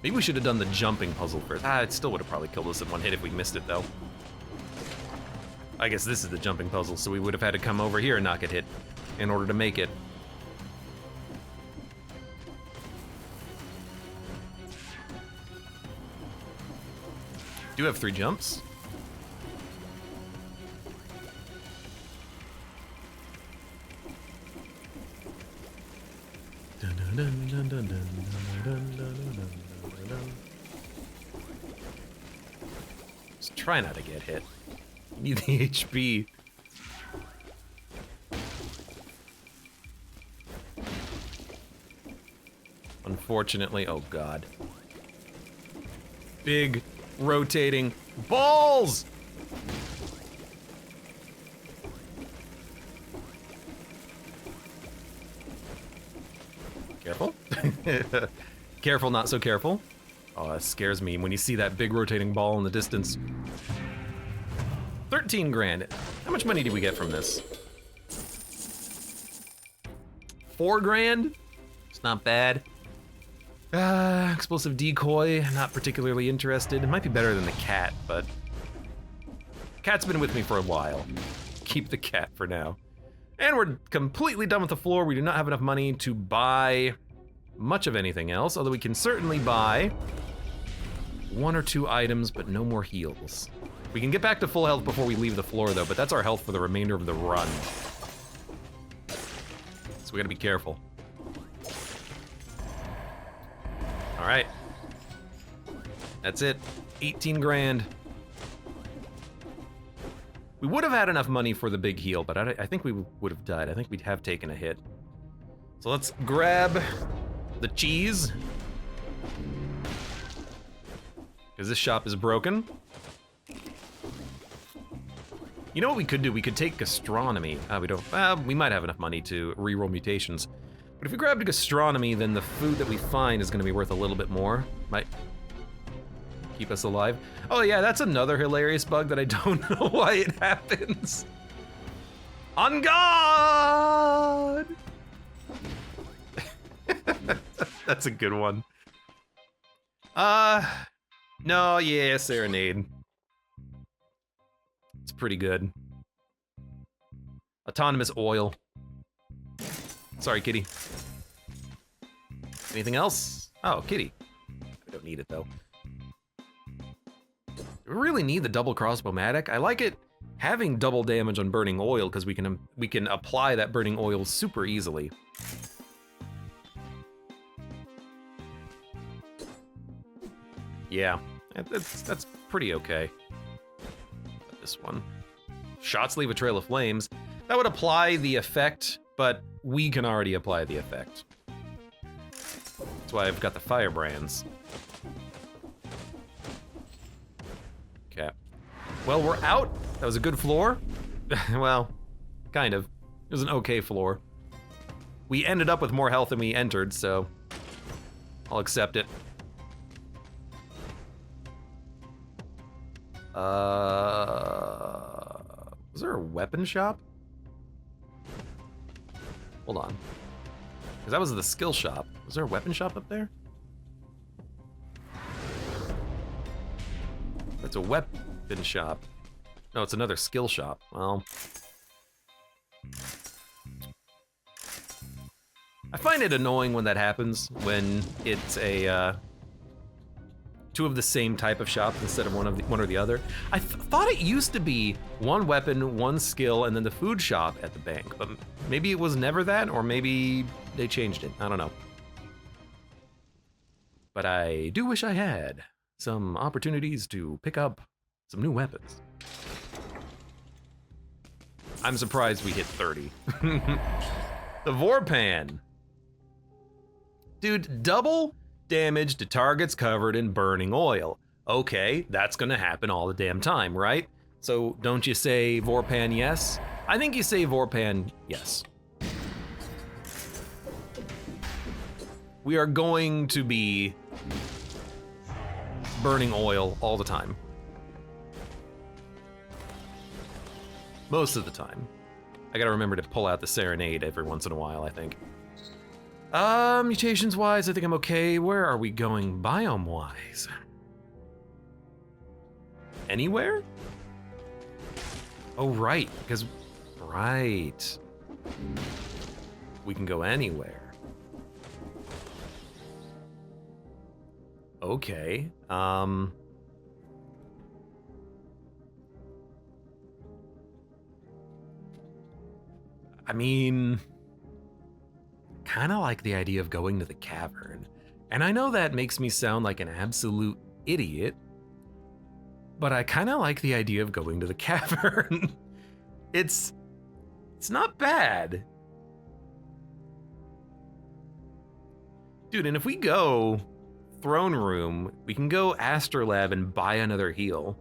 Maybe we should have done the jumping puzzle first. It still would have probably killed us in one hit if we missed it, though. I guess this is the jumping puzzle, so we would have had to come over here and not get hit in order to make it. Do have 3 jumps. Just try not to get hit. Need the HP. Unfortunately, oh god. Big rotating balls! Careful. Careful, not so careful. Oh, that scares me when you see that big rotating ball in the distance. 13 grand. How much money did we get from this? 4 grand? It's not bad. Explosive decoy, not particularly interested. It might be better than the cat, but... Cat's been with me for a while. Keep the cat for now. And we're completely done with the floor. We do not have enough money to buy much of anything else, although we can certainly buy 1 or 2 items, but no more heals. We can get back to full health before we leave the floor, though, but that's our health for the remainder of the run. So we gotta be careful. All right. That's it. 18 grand. We would have had enough money for the big heal, but I think we would have died. I think we'd have taken a hit. So let's grab the cheese. Because this shop is broken. You know what we could do? We could take gastronomy. We don't, we might have enough money to reroll mutations. But if we grab gastronomy, then the food that we find is gonna be worth a little bit more. Might keep us alive. Oh yeah, that's another hilarious bug that I don't know why it happens. On God! That's a good one. No, yeah, Serenade. It's pretty good. Autonomous oil. Sorry, kitty. Anything else? Oh, kitty. I don't need it though. Do we really need the double crossbow-matic? I like it having double damage on burning oil because we can apply that burning oil super easily. Yeah, that's pretty okay. This one. Shots leave a trail of flames. That would apply the effect, but we can already apply the effect. That's why I've got the firebrands. Okay. Well, we're out. That was a good floor. Well, kind of. It was an okay floor. We ended up with more health than we entered, so I'll accept it. Was there a weapon shop? Hold on. Because that was the skill shop. Was there a weapon shop up there? That's a weapon shop. No, it's another skill shop. Well, I find it annoying when that happens, when it's a two of the same type of shop instead of one or the other. I thought it used to be one weapon, one skill, and then the food shop at the bank, but maybe it was never that, or maybe they changed it. I don't know. But I do wish I had some opportunities to pick up some new weapons. I'm surprised we hit 30. The Vorpan. Dude, double damage to targets covered in burning oil. Okay, that's gonna happen all the damn time, right? So don't you say Vorpan yes? I think you say Vorpan yes. We are going to be burning oil all the time. Most of the time. I gotta remember to pull out the Serenade every once in a while, I think. Mutations-wise, I think I'm okay. Where are we going biome-wise? Anywhere? Oh, right, because, right. We can go anywhere. Okay, I mean, kind of like the idea of going to the cavern. And I know that makes me sound like an absolute idiot, but I kind of like the idea of going to the cavern. It's not bad. Dude, and if we go throne room, we can go Astrolab and buy another heal.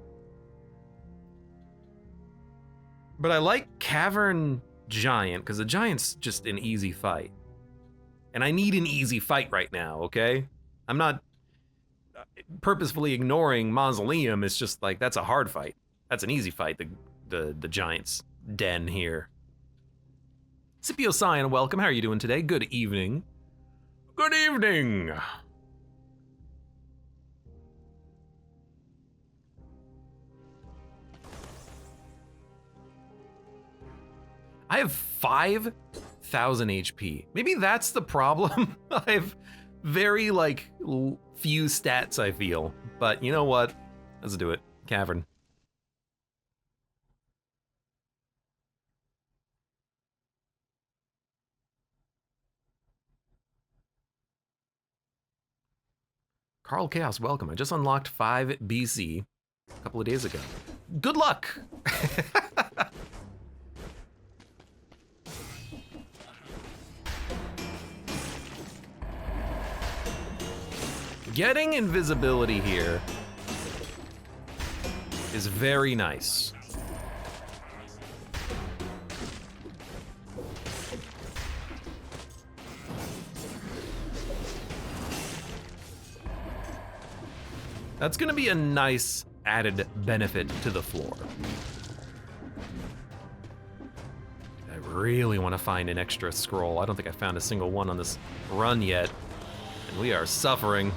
But I like Cavern Giant, because the Giant's just an easy fight. And I need an easy fight right now, okay? I'm not purposefully ignoring Mausoleum. It's just like, that's a hard fight. That's an easy fight, the Giant's den here. Scipio Cyan, welcome. How are you doing today? Good evening. Good evening. I have 5,000 HP. Maybe that's the problem. I have very, few stats, I feel. But you know what? Let's do it. Cavern. Carl Chaos, welcome. I just unlocked 5 BC a couple of days ago. Good luck! Getting invisibility here is very nice. That's gonna be a nice added benefit to the floor. I really want to find an extra scroll. I don't think I found a single one on this run yet, and we are suffering.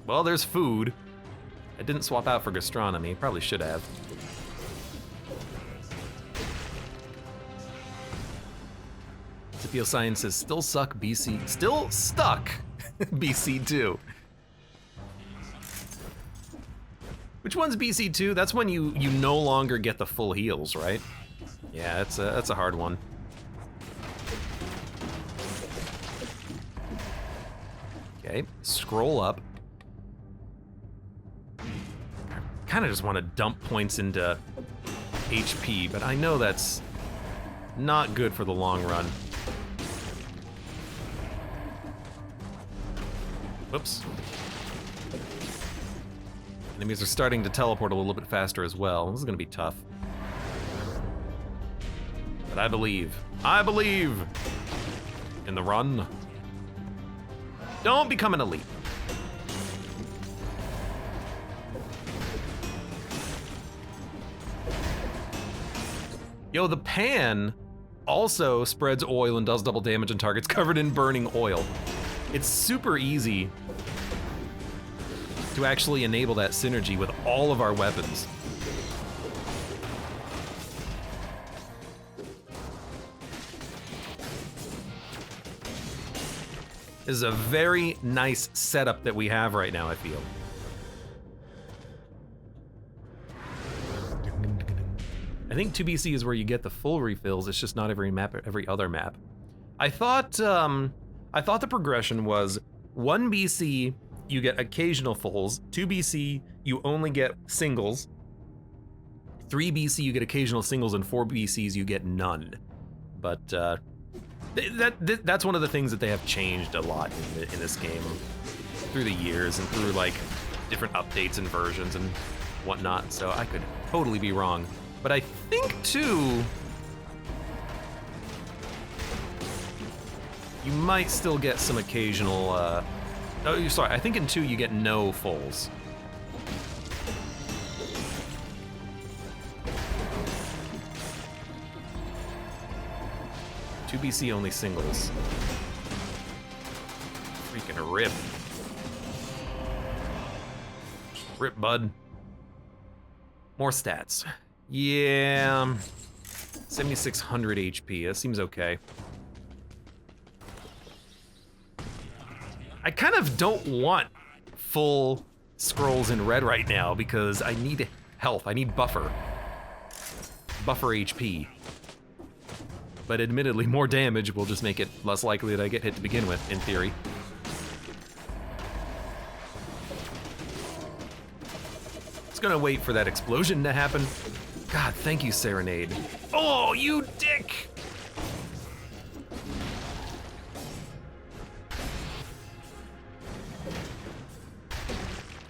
Well, there's food. I didn't swap out for gastronomy, probably should have. Scipio Science says, still suck BC, still stuck BC2. Which one's BC2? That's when you no longer get the full heals, right? Yeah, that's a hard one. Okay, scroll up. Kind of just want to dump points into HP, but I know that's not good for the long run. Whoops. Enemies are starting to teleport a little bit faster as well. This is gonna be tough. But I believe in the run. Don't become an elite. Yo, the pan also spreads oil and does double damage on targets covered in burning oil. It's super easy to actually enable that synergy with all of our weapons. This is a very nice setup that we have right now, I feel. I think 2BC is where you get the full refills. It's just not every map, every other map. I thought the progression was 1BC, you get occasional fulls. 2BC, you only get singles. 3BC, you get occasional singles, and 4BCs, you get none. But that's one of the things that they have changed a lot in this game through the years and through like different updates and versions and whatnot. So I could totally be wrong. But I think 2, you might still get some occasional, oh, sorry, I think in 2 you get no fulls. Two BC only singles. Freaking rip. Rip, bud. More stats. Yeah, 7,600 HP, that seems okay. I kind of don't want full scrolls in red right now because I need health, I need buffer. Buffer HP. But admittedly, more damage will just make it less likely that I get hit to begin with, in theory. Just gonna wait for that explosion to happen. God, thank you, Serenade. Oh, you dick!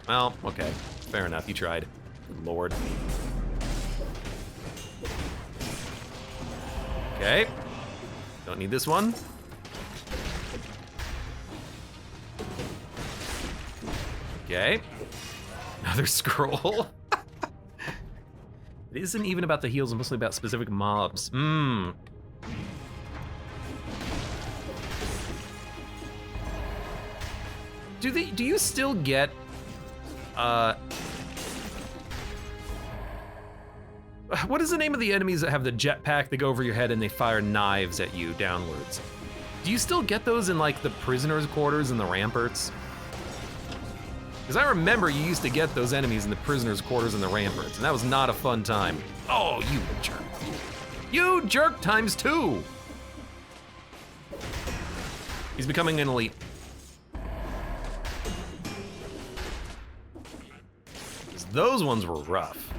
Well, okay. Fair enough, you tried. Lord. Okay. Don't need this one. Okay. Another scroll. It isn't even about the heals, it's mostly about specific mobs. Do you still get what is the name of the enemies that have the jetpack that go over your head and they fire knives at you downwards? Do you still get those in like the prisoners' quarters and the ramparts? Because I remember you used to get those enemies in the prisoners' quarters and the ramparts, and that was not a fun time. Oh, you jerk. You jerk times 2! He's becoming an elite. Those ones were rough.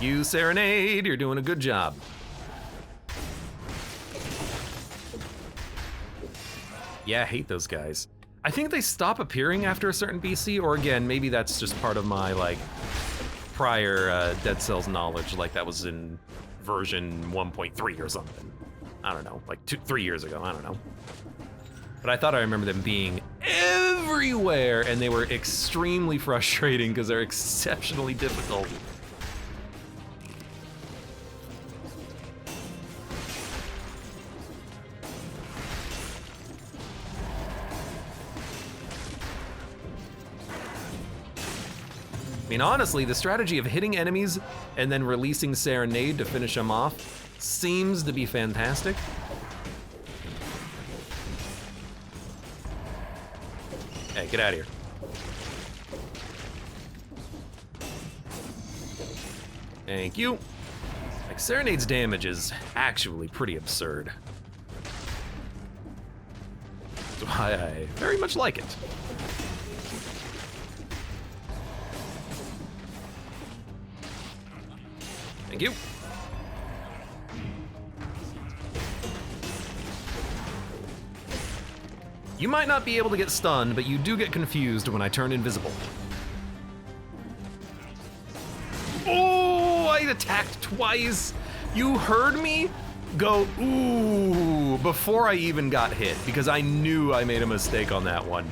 You, Serenade, you're doing a good job. Yeah, I hate those guys. I think they stop appearing after a certain BC, or again, maybe that's just part of my, like, prior Dead Cells knowledge, like that was in version 1.3 or something. I don't know, like 3 years ago, I don't know. But I thought I remember them being everywhere, and they were extremely frustrating because they're exceptionally difficult. I mean, honestly, the strategy of hitting enemies and then releasing Serenade to finish them off seems to be fantastic. Hey, get out of here. Thank you. Like, Serenade's damage is actually pretty absurd. That's why I very much like it. Thank you. You might not be able to get stunned, but you do get confused when I turn invisible. Oh, I attacked twice. You heard me go, ooh, before I even got hit, because I knew I made a mistake on that one.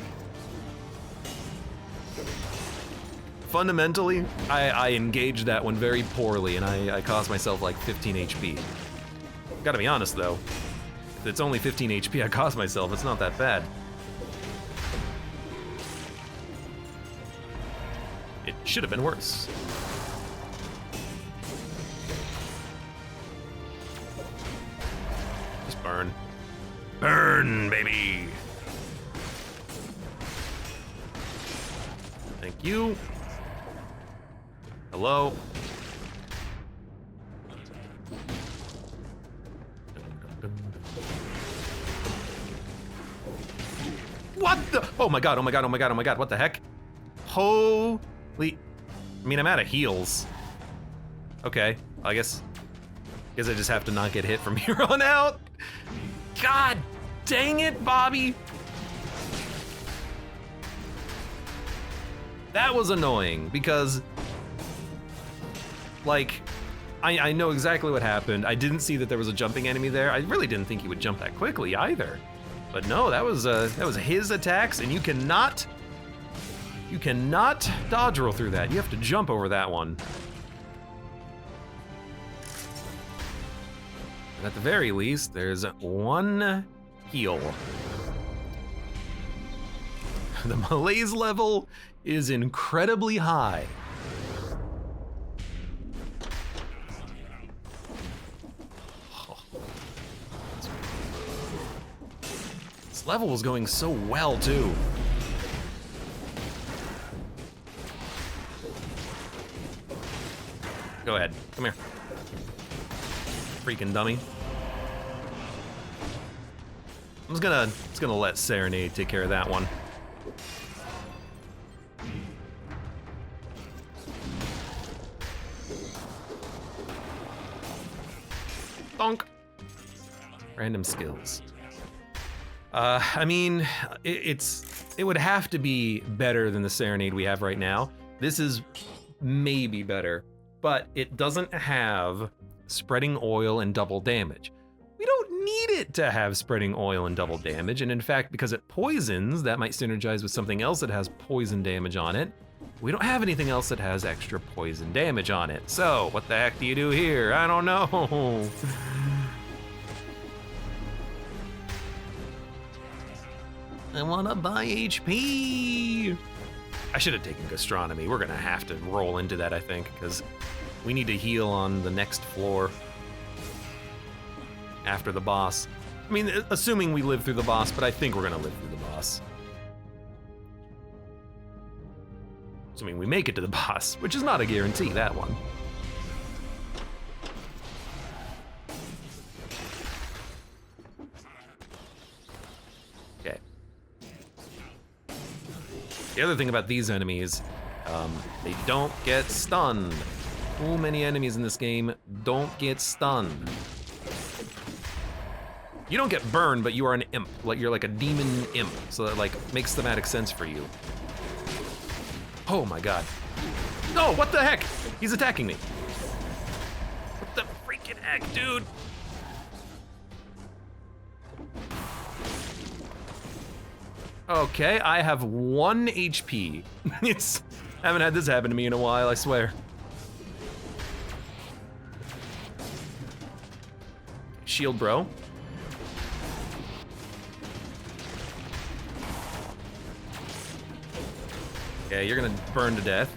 Fundamentally, I engaged that one very poorly, and I cost myself like 15 HP. Gotta be honest though, if it's only 15 HP I cost myself, it's not that bad. It should have been worse. Just burn. Burn, baby! Thank you. Hello? What the? Oh my god, oh my god, oh my god, oh my god, what the heck? Holy... I mean, I'm out of heals. Okay, I guess I just have to not get hit from here on out. God dang it, Bobby! That was annoying, because like, I know exactly what happened. I didn't see that there was a jumping enemy there. I really didn't think he would jump that quickly either. But no, that was his attacks, and you cannot dodge roll through that. You have to jump over that one. And at the very least, there's one heal. The malaise level is incredibly high. This level was going so well, too. Go ahead, come here. Freaking dummy. I'm just gonna let Serenade take care of that one. Bonk. Random skills. I mean, it would have to be better than the Serenade we have right now. This is maybe better, but it doesn't have spreading oil and double damage. We don't need it to have spreading oil and double damage, and in fact, because it poisons, that might synergize with something else that has poison damage on it. We don't have anything else that has extra poison damage on it. So, what the heck do you do here? I don't know. I wanna buy HP. I should have taken gastronomy. We're gonna have to roll into that, I think, because we need to heal on the next floor after the boss. I mean, assuming we live through the boss, but I think we're gonna live through the boss. Assuming we make it to the boss, which is not a guarantee, that one. Okay. The other thing about these enemies, they don't get stunned. Too many enemies in this game. Don't get stunned. You don't get burned, but you are an imp. Like you're like a demon imp, so that like makes thematic sense for you. Oh my god. No, what the heck? He's attacking me. What the freaking heck, dude? Okay, I have 1 HP. Haven't had this happen to me in a while, I swear. Shield, bro. Okay, you're gonna burn to death.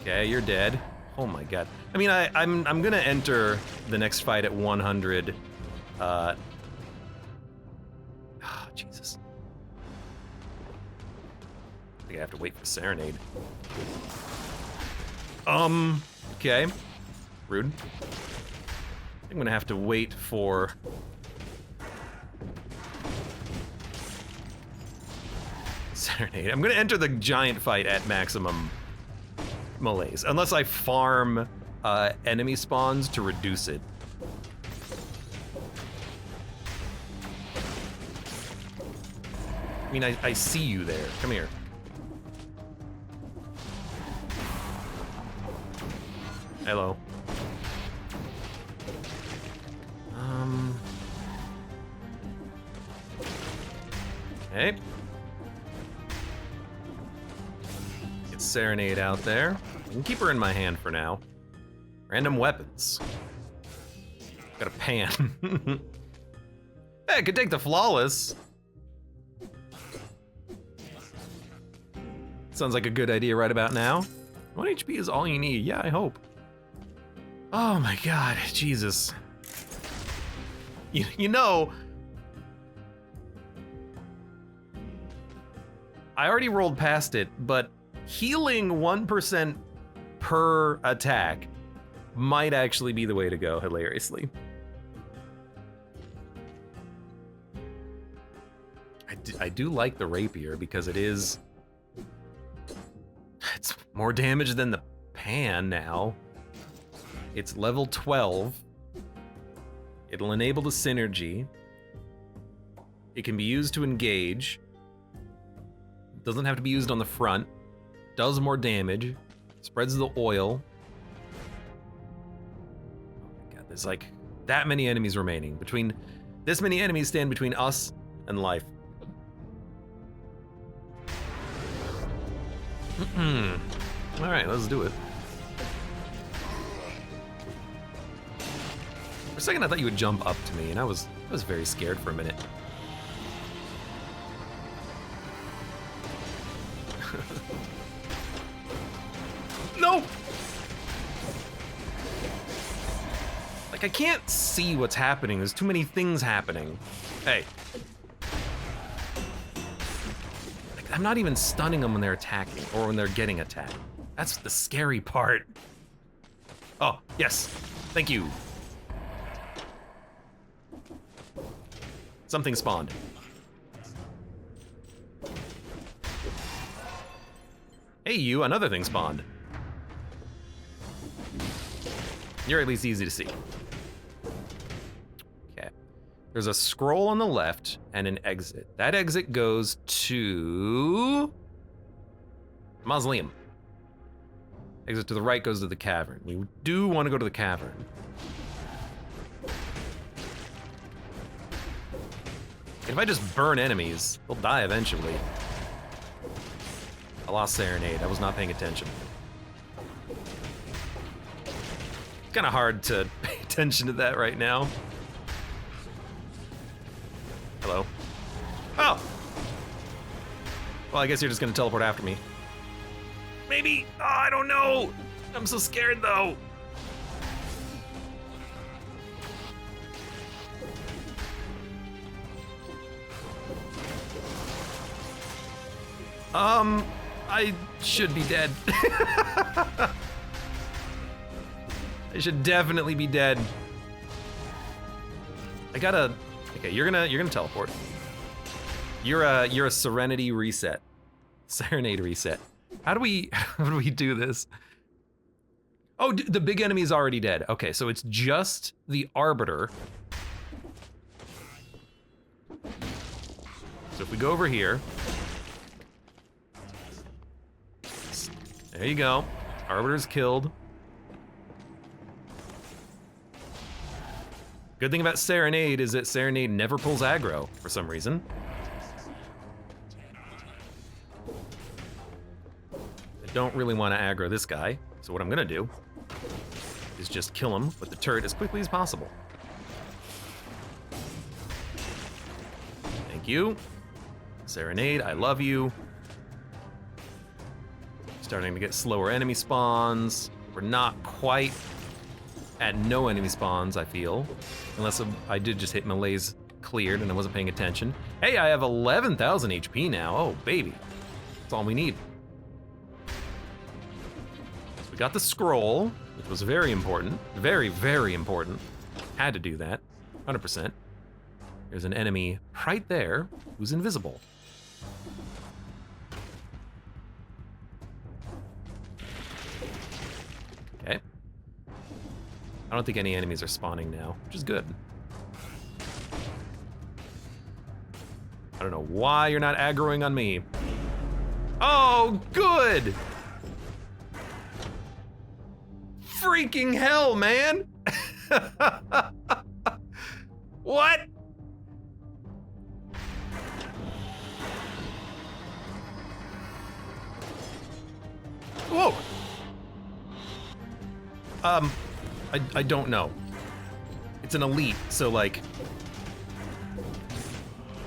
Okay, you're dead. Oh my god. I mean, I'm gonna enter the next fight at 100. Jesus. I think I have to wait for Serenade. Okay. Rude. I think I'm gonna have to wait for... Serenade. I'm gonna enter the giant fight at maximum malaise, unless I farm enemy spawns to reduce it. I mean, I see you there. Come here. Hello. Okay. Get Serenade out there. I can keep her in my hand for now. Random weapons. Got a pan. Hey, I could take the Flawless. Sounds like a good idea right about now. 1 HP is all you need. Yeah, I hope. Oh my god, Jesus. You know, I already rolled past it, but healing 1% per attack might actually be the way to go, hilariously. I do like the rapier because it's more damage than the pan now. It's level 12. It'll enable the synergy. It can be used to engage. Doesn't have to be used on the front. Does more damage. Spreads the oil. Oh my god, there's like that many enemies remaining. This many enemies stand between us and life. All right, let's do it. For a second, I thought you would jump up to me, and I was very scared for a minute. No! Like, I can't see what's happening. There's too many things happening. Hey. Like, I'm not even stunning them when they're attacking, or when they're getting attacked. That's the scary part. Oh, yes. Thank you. Something spawned. Hey, you, another thing spawned. You're at least easy to see. Okay. There's a scroll on the left and an exit. That exit goes to... Mausoleum. Exit to the right goes to the cavern. You do want to go to the cavern. If I just burn enemies, they'll die eventually. I lost Serenade. I was not paying attention. It's kind of hard to pay attention to that right now. Hello. Oh! Well, I guess you're just gonna teleport after me. Maybe. Oh, I don't know. I'm so scared though. I should be dead. I should definitely be dead. I gotta. Okay, you're gonna teleport. You're a Serenity reset, Serenade reset. How do we do this? Oh, the big enemy is already dead. Okay, so it's just the Arbiter. So if we go over here. There you go. Arbiter's killed. Good thing about Serenade is that Serenade never pulls aggro for some reason. I don't really want to aggro this guy, so what I'm gonna do is just kill him with the turret as quickly as possible. Thank you. Serenade, I love you. Starting to get slower enemy spawns. We're not quite at no enemy spawns, I feel. Unless I did just hit Malaise cleared and I wasn't paying attention. Hey, I have 11,000 HP now. Oh, baby. That's all we need. So we got the scroll, which was very important. Very, very important. Had to do that, 100%. There's an enemy right there who's invisible. Okay. I don't think any enemies are spawning now, which is good. I don't know why you're not aggroing on me. Oh, good! Freaking hell, man! What? Whoa! I don't know. It's an elite, so like...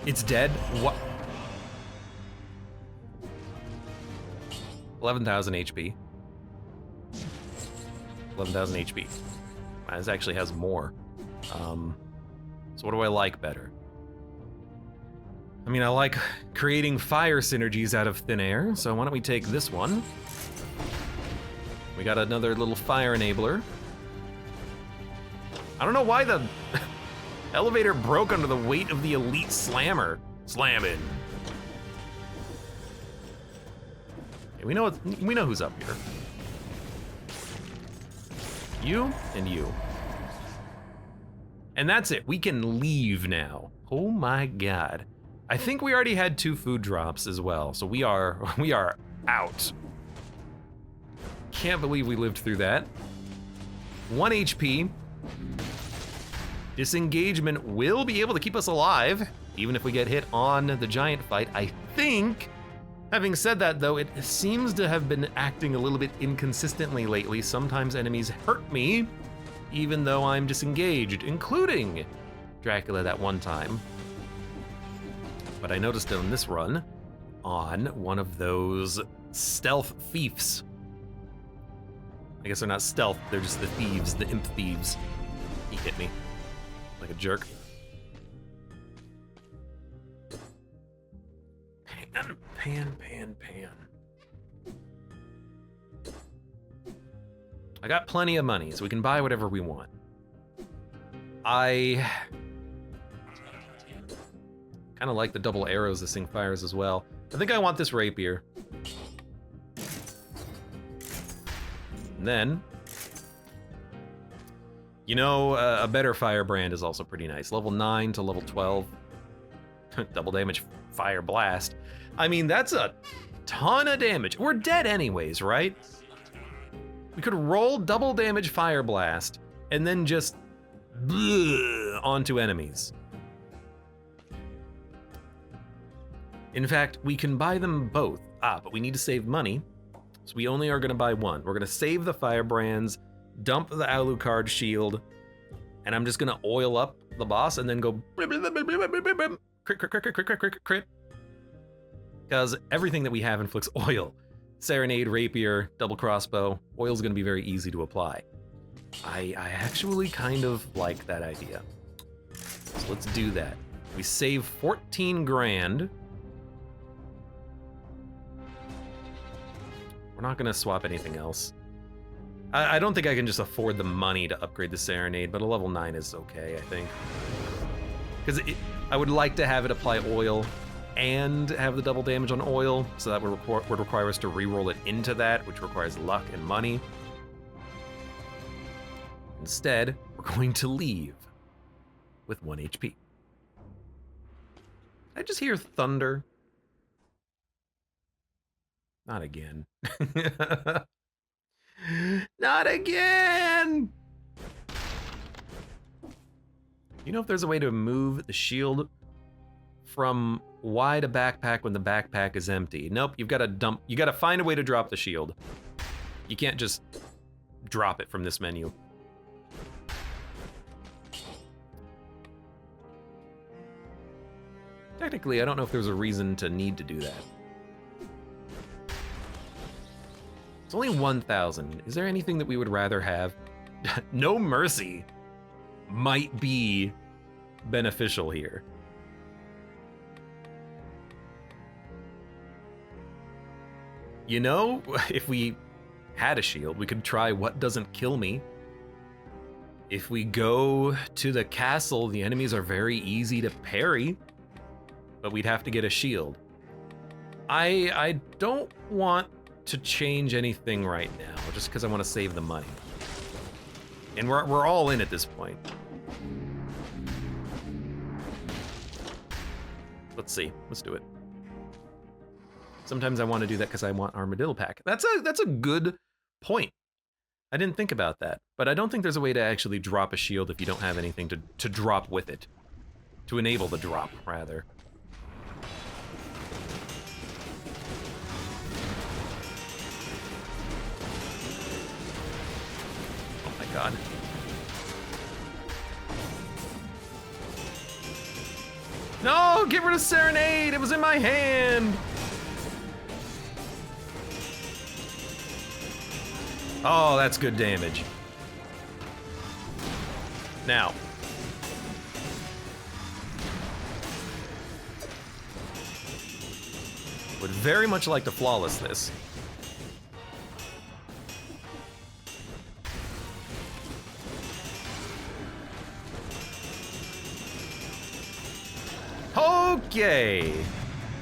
It's dead? What? 11,000 HP. 11,000 HP. This actually has more. So what do I like better? I mean, I like creating fire synergies out of thin air, so why don't we take this one? We got another little fire enabler. I don't know why the elevator broke under the weight of the elite slammer. Slamming. Okay, we know who's up here. You and you. And that's it. We can leave now. Oh my god. I think we already had 2 food drops as well, so we are out. Can't believe we lived through that. 1 HP. Disengagement will be able to keep us alive, even if we get hit on the giant fight, I think. Having said that, though, it seems to have been acting a little bit inconsistently lately. Sometimes enemies hurt me, even though I'm disengaged, including Dracula that one time. But I noticed on this run, on one of those stealth thieves. I guess they're not stealth, they're just the thieves, the imp thieves. He hit me like a jerk. Pan. I got plenty of money, so we can buy whatever we want. I kind of like the double arrows this thing fires as well. I think I want this rapier. And then, you know, a better firebrand is also pretty nice. Level 9 to level 12. Double damage fire blast. I mean, that's a ton of damage. We're dead anyways, right? We could roll double damage fire blast and then just onto enemies. In fact, we can buy them both. But we need to save money. So we only are gonna buy one. We're gonna save the firebrands, dump the Alucard shield, and I'm just gonna oil up the boss and then go crit. Because everything that we have inflicts oil. Serenade, rapier, double crossbow, oil's gonna be very easy to apply. I actually kind of like that idea. So let's do that. We save 14 grand. We're not gonna swap anything else. I don't think I can just afford the money to upgrade the Serenade, but a level 9 is okay, I think. Because I would like to have it apply oil and have the double damage on oil, so that would require us to re-roll it into that, which requires luck and money. Instead, we're going to leave with 1 HP. I just hear thunder. Not again. Not again! You know if there's a way to move the shield from Y to backpack when the backpack is empty? Nope, you've got to dump. You got to find a way to drop the shield. You can't just drop it from this menu. Technically, I don't know if there's a reason to need to do that. It's only 1,000. Is there anything that we would rather have? No mercy might be beneficial here. You know, if we had a shield, we could try what doesn't kill me. If we go to the castle, the enemies are very easy to parry, but we'd have to get a shield. I don't want to change anything right now, just because I want to save the money. And we're all in at this point. Let's see, let's do it. Sometimes I want to do that because I want Armadillo Pack. That's a good point. I didn't think about that, but I don't think there's a way to actually drop a shield if you don't have anything to drop with it. To enable the drop, rather. Oh my god. No, get rid of Serenade! It was in my hand! Oh, that's good damage. Now. Would very much like to flawless this. Okay.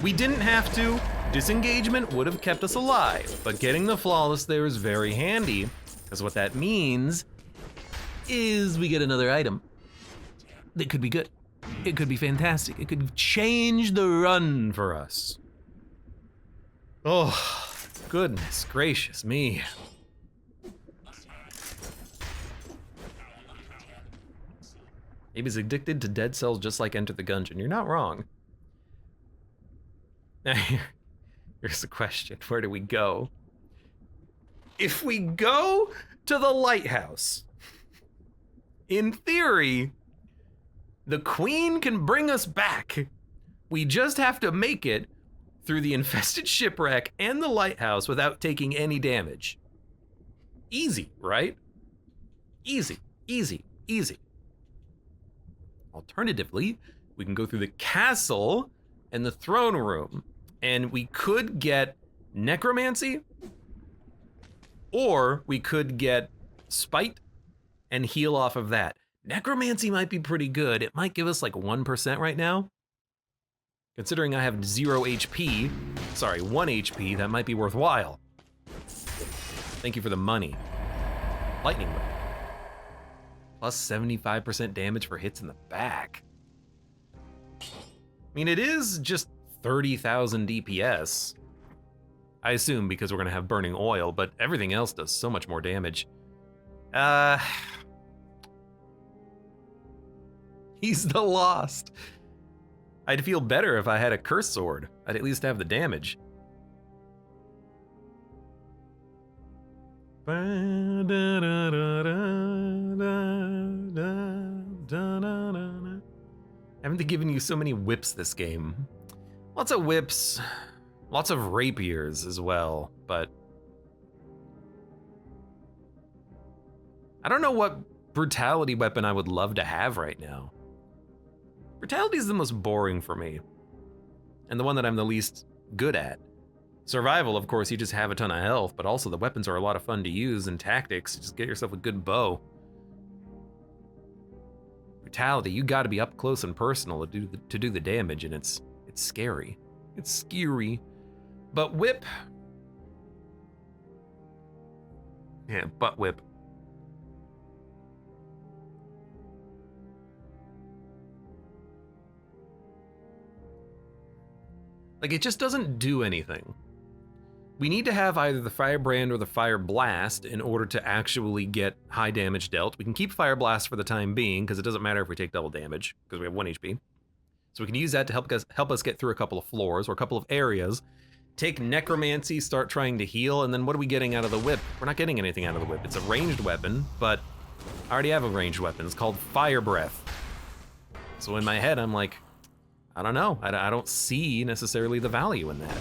We didn't have to. Disengagement would have kept us alive, but getting the flawless there is very handy, because what that means is we get another item that could be good. It could be fantastic. It could change the run for us. Oh, goodness gracious me. Abe's addicted to dead cells just like Enter the Gungeon. You're not wrong. Now, here's the question. Where do we go? If we go to the lighthouse, in theory, the queen can bring us back. We just have to make it through the infested shipwreck and the lighthouse without taking any damage. Easy, right? Easy, easy, easy. Alternatively, we can go through the castle and the throne room, and we could get necromancy, or we could get spite and heal off of that. Necromancy might be pretty good. It might give us like 1% right now. Considering I have 0 HP, sorry, 1 HP, that might be worthwhile. Thank you for the money. Lightning Whip. Plus 75% damage for hits in the back. I mean, it is just 30,000 DPS. I assume because we're gonna have burning oil, but everything else does so much more damage. He's the Lost. I'd feel better if I had a curse sword. I'd at least have the damage. I haven't given you so many whips this game. Lots of whips, lots of rapiers as well, but I don't know what brutality weapon I would love to have right now. Brutality is the most boring for me, and the one that I'm the least good at. Survival, of course, you just have a ton of health, but also the weapons are a lot of fun to use, and tactics, just get yourself a good bow. Brutality, you gotta be up close and personal to do the damage, and it's scary. It's scary. But whip. Yeah, butt whip. Like, it just doesn't do anything. We need to have either the Firebrand or the Fire Blast in order to actually get high damage dealt. We can keep Fire Blast for the time being, because it doesn't matter if we take double damage, because we have 1 HP. So we can use that to help us get through a couple of floors or a couple of areas. Take Necromancy, start trying to heal, and then what are we getting out of the whip? We're not getting anything out of the whip. It's a ranged weapon, but I already have a ranged weapon. It's called Fire Breath. So in my head, I'm like, I don't know. I don't see necessarily the value in that.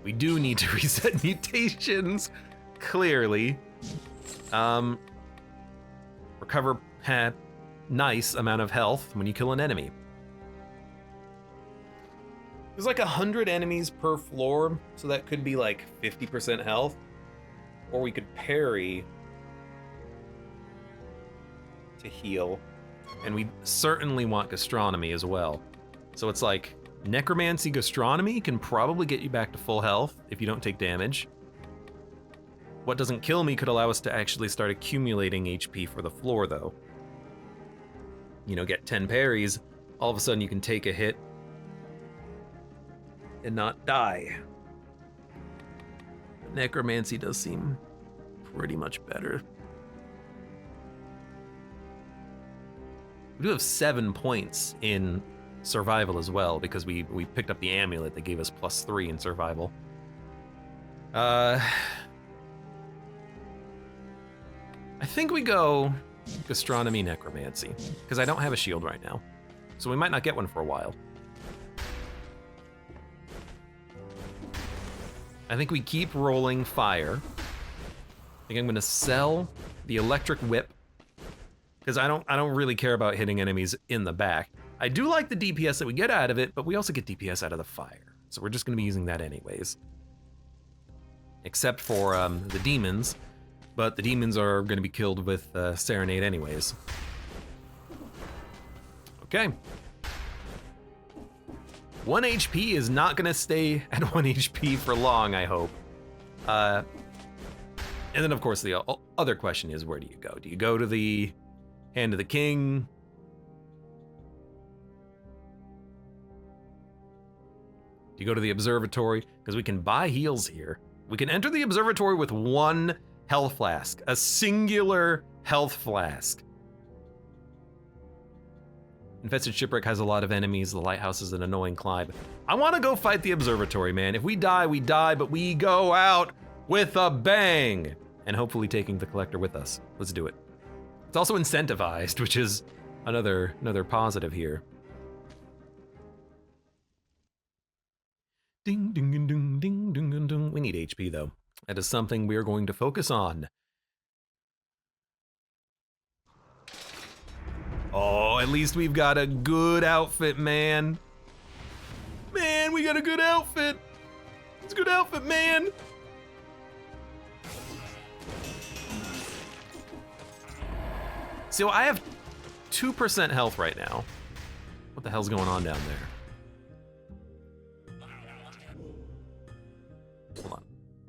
We do need to reset mutations, clearly. Recover nice amount of health when you kill an enemy. There's like 100 enemies per floor, so that could be like 50% health. Or we could parry to heal. And we certainly want gastronomy as well. So it's like necromancy, gastronomy can probably get you back to full health if you don't take damage. What doesn't kill me could allow us to actually start accumulating HP for the floor, though. You know, get 10 parries, all of a sudden you can take a hit and not die. Necromancy does seem pretty much better. We do have 7 points in survival as well, because we picked up the amulet that gave us +3 in survival. I think we go gastronomy, necromancy, because I don't have a shield right now, so we might not get one for a while. I think we keep rolling fire. I think I'm gonna sell the electric whip, because I don't really care about hitting enemies in the back. I do like the DPS that we get out of it, but we also get DPS out of the fire, so we're just gonna be using that anyways. Except for the demons. But the demons are going to be killed with Serenade anyways. Okay. 1 HP is not going to stay at 1 HP for long, I hope. And then, of course, the other question is, where do you go? Do you go to the Hand of the King? Do you go to the Observatory? Because we can buy heals here. We can enter the Observatory with 1 health flask, a singular health flask. Infested Shipwreck has a lot of enemies. The lighthouse is an annoying climb. I want to go fight the observatory, man. If we die, we die, but we go out with a bang. And hopefully taking the collector with us. Let's do it. It's also incentivized, which is another positive here. Ding, ding, ding, ding, ding, ding, ding. We need HP, though. That is something we are going to focus on. Oh, at least we've got a good outfit, man. Man, we got a good outfit. It's a good outfit, man. So I have 2% health right now. What the hell's going on down there? Hold on.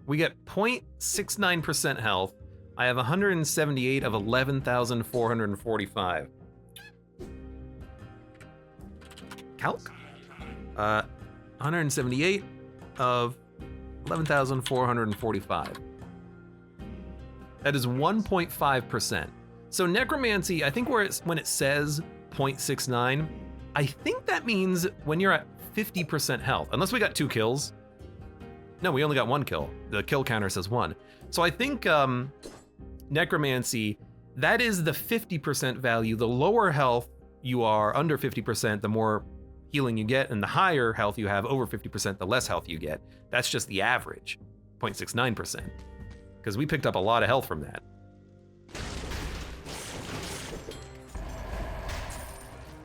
We get 0.69% health. I have 178 of 11,445. Calc? 178 of 11,445. That is 1.5%. So necromancy, I think when it says 0.69, I think that means when you're at 50% health, unless we got 2 kills. No, we only got 1 kill. The kill counter says 1. So I think necromancy, that is the 50% value. The lower health you are under 50%, the more healing you get, and the higher health you have over 50%, the less health you get. That's just the average, 0.69%. Because we picked up a lot of health from that.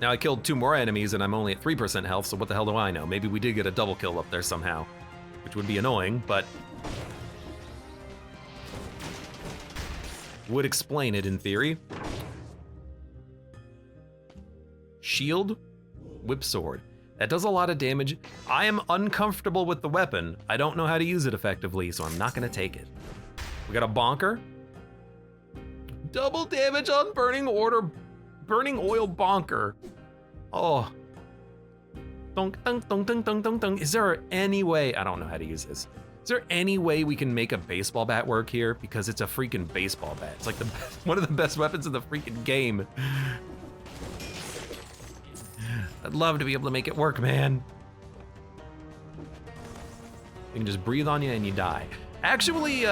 Now I killed 2 more enemies and I'm only at 3% health, so what the hell do I know? Maybe we did get a double kill up there somehow, which would be annoying, but would explain it in theory. Shield, whip sword. That does a lot of damage. I am uncomfortable with the weapon. I don't know how to use it effectively, so I'm not gonna take it. We got a bonker. Double damage on burning order. burning oil bonker. Oh. Dunk, dunk, dunk, dunk, dunk, dunk, dunk. Is there any way, I don't know how to use this. Is there any way we can make a baseball bat work here? Because it's a freaking baseball bat. It's like one of the best weapons in the freaking game. I'd love to be able to make it work, man. You can just breathe on you and you die. Actually,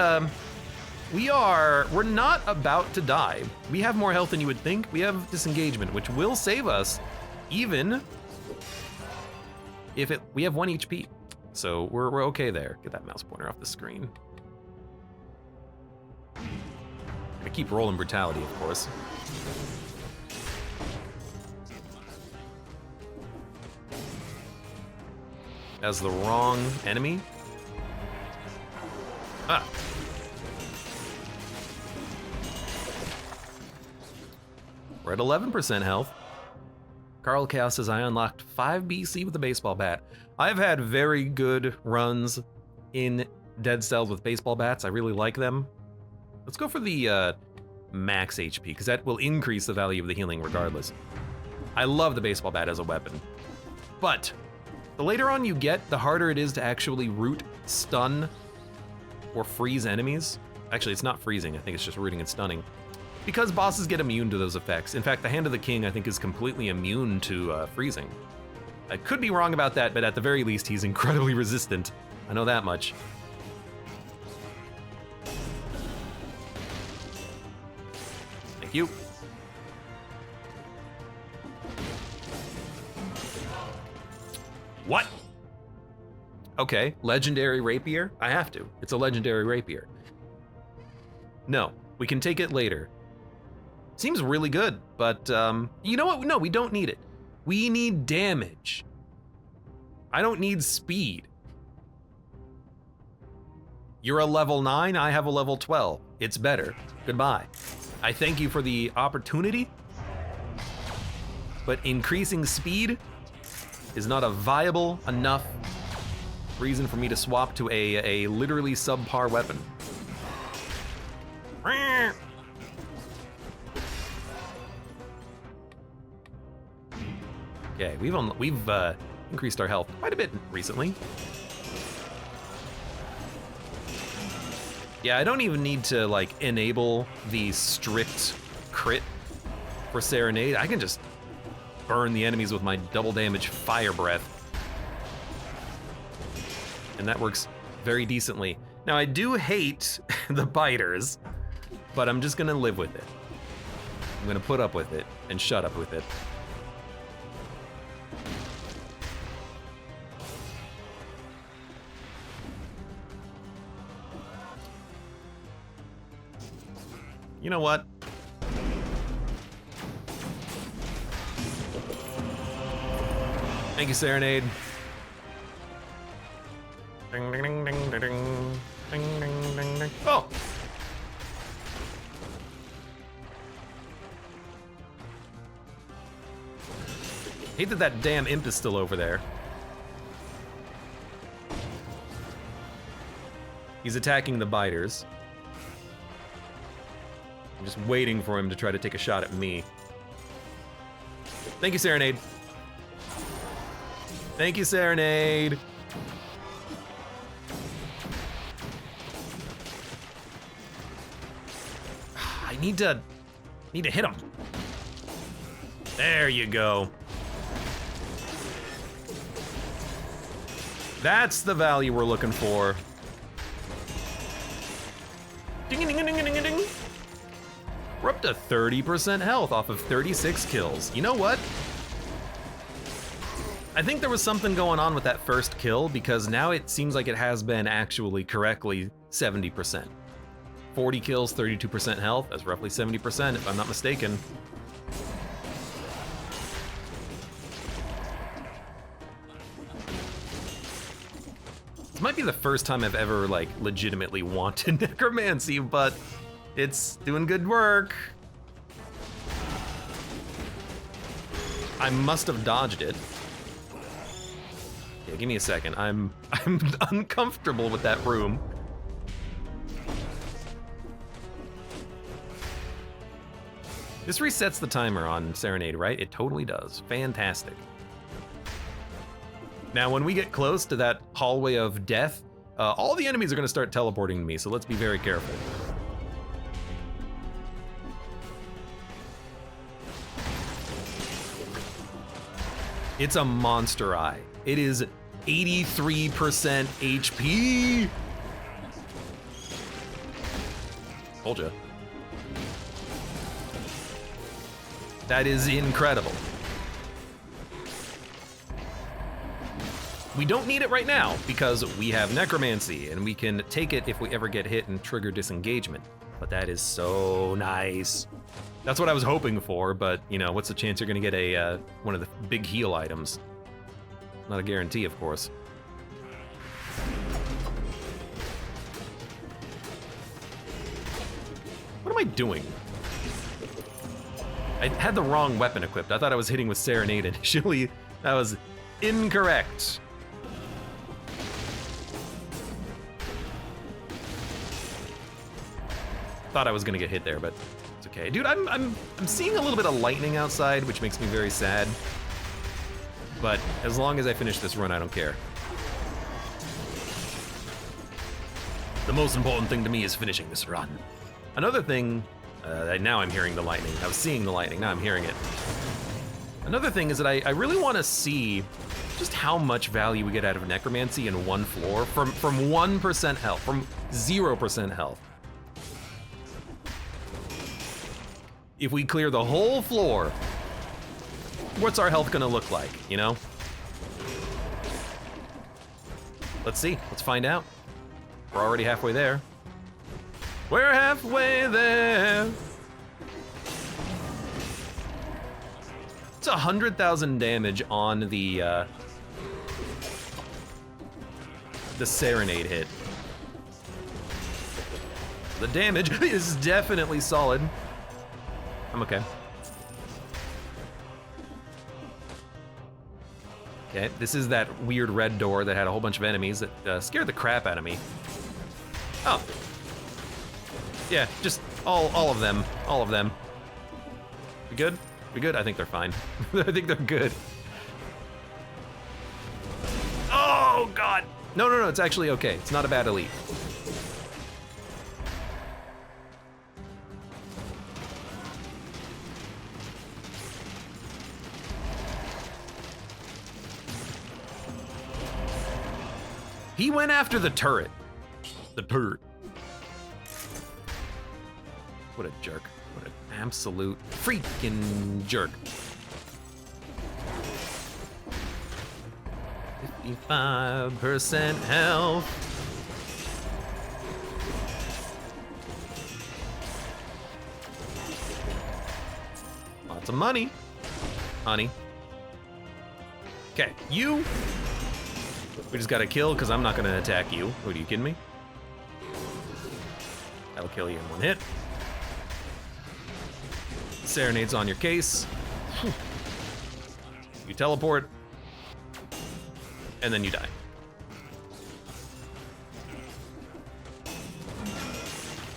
we're not about to die. We have more health than you would think. We have disengagement, which will save us even if we have 1 HP. So we're okay there. Get that mouse pointer off the screen. I keep rolling brutality, of course. As the wrong enemy. Ah. We're at 11% health. Carl Chaos says, I unlocked 5 BC with the baseball bat. I've had very good runs in Dead Cells with baseball bats. I really like them. Let's go for the max HP, because that will increase the value of the healing regardless. I love the baseball bat as a weapon. But the later on you get, the harder it is to actually root, stun, or freeze enemies. Actually, it's not freezing. I think it's just rooting and stunning. Because bosses get immune to those effects. In fact, the Hand of the King, I think, is completely immune to freezing. I could be wrong about that, but at the very least, he's incredibly resistant. I know that much. Thank you. What? Okay, legendary rapier? I have to. It's a legendary rapier. No, we can take it later. Seems really good, but you know what? No, we don't need it. We need damage. I don't need speed. You're a level 9, I have a level 12. It's better. Goodbye. I thank you for the opportunity, but increasing speed is not a viable enough reason for me to swap to a literally subpar weapon. Okay, we've increased our health quite a bit recently. Yeah, I don't even need to like enable the strict crit for Serenade. I can just burn the enemies with my double damage fire breath. And that works very decently. Now I do hate the biters, but I'm just gonna live with it. I'm gonna put up with it and shut up with it. You know what? Thank you, Serenade. Ding, ding, ding, ding, ding, ding, ding, ding, ding. Oh! Hate that damn imp is still over there. He's attacking the biters. I'm just waiting for him to try to take a shot at me. Thank you, Serenade. Thank you, Serenade. I need to hit him. There you go. That's the value we're looking for. Ding ding ding ding ding ding. We're up to 30% health off of 36 kills. You know what? I think there was something going on with that first kill because now it seems like it has been actually correctly 70%. 40 kills, 32% health, that's roughly 70% if I'm not mistaken. This might be the first time I've ever like legitimately wanted necromancy, but it's doing good work. I must have dodged it. Yeah, give me a second. I'm uncomfortable with that room. This resets the timer on Serenade, right? It totally does. Fantastic. Now, when we get close to that hallway of death, all the enemies are gonna start teleporting to me, so let's be very careful. It's a monster eye. It is 83% HP. Told ya. That is incredible. We don't need it right now because we have necromancy and we can take it if we ever get hit and trigger disengagement. But that is so nice. That's what I was hoping for, but you know, what's the chance you're gonna get a one of the big heal items? Not a guarantee, of course. What am I doing? I had the wrong weapon equipped. I thought I was hitting with Serenade initially. That was incorrect. Thought I was gonna get hit there, but it's okay. Dude, I'm seeing a little bit of lightning outside, which makes me very sad. But as long as I finish this run, I don't care. The most important thing to me is finishing this run. Another thing, now I'm hearing the lightning. I was seeing the lightning, now I'm hearing it. Another thing is that I really want to see just how much value we get out of necromancy in one floor from 1% health, from 0% health. If we clear the whole floor, what's our health gonna look like, you know? Let's see, let's find out. We're already halfway there. We're halfway there. It's 100,000 damage on the Serenade hit. The damage is definitely solid. I'm okay. Okay, this is that weird red door that had a whole bunch of enemies that scared the crap out of me. Oh. Yeah, just all of them, all of them. We good? We good? I think they're fine. I think they're good. Oh, God. No, it's actually okay. It's not a bad elite. He went after the turret. The turret. What a jerk. What an absolute freaking jerk. 55% health. Lots of money, honey. Okay, you. We just gotta kill, because I'm not gonna attack you. What, are you kidding me? That'll kill you in one hit. Serenade's on your case. You teleport. And then you die.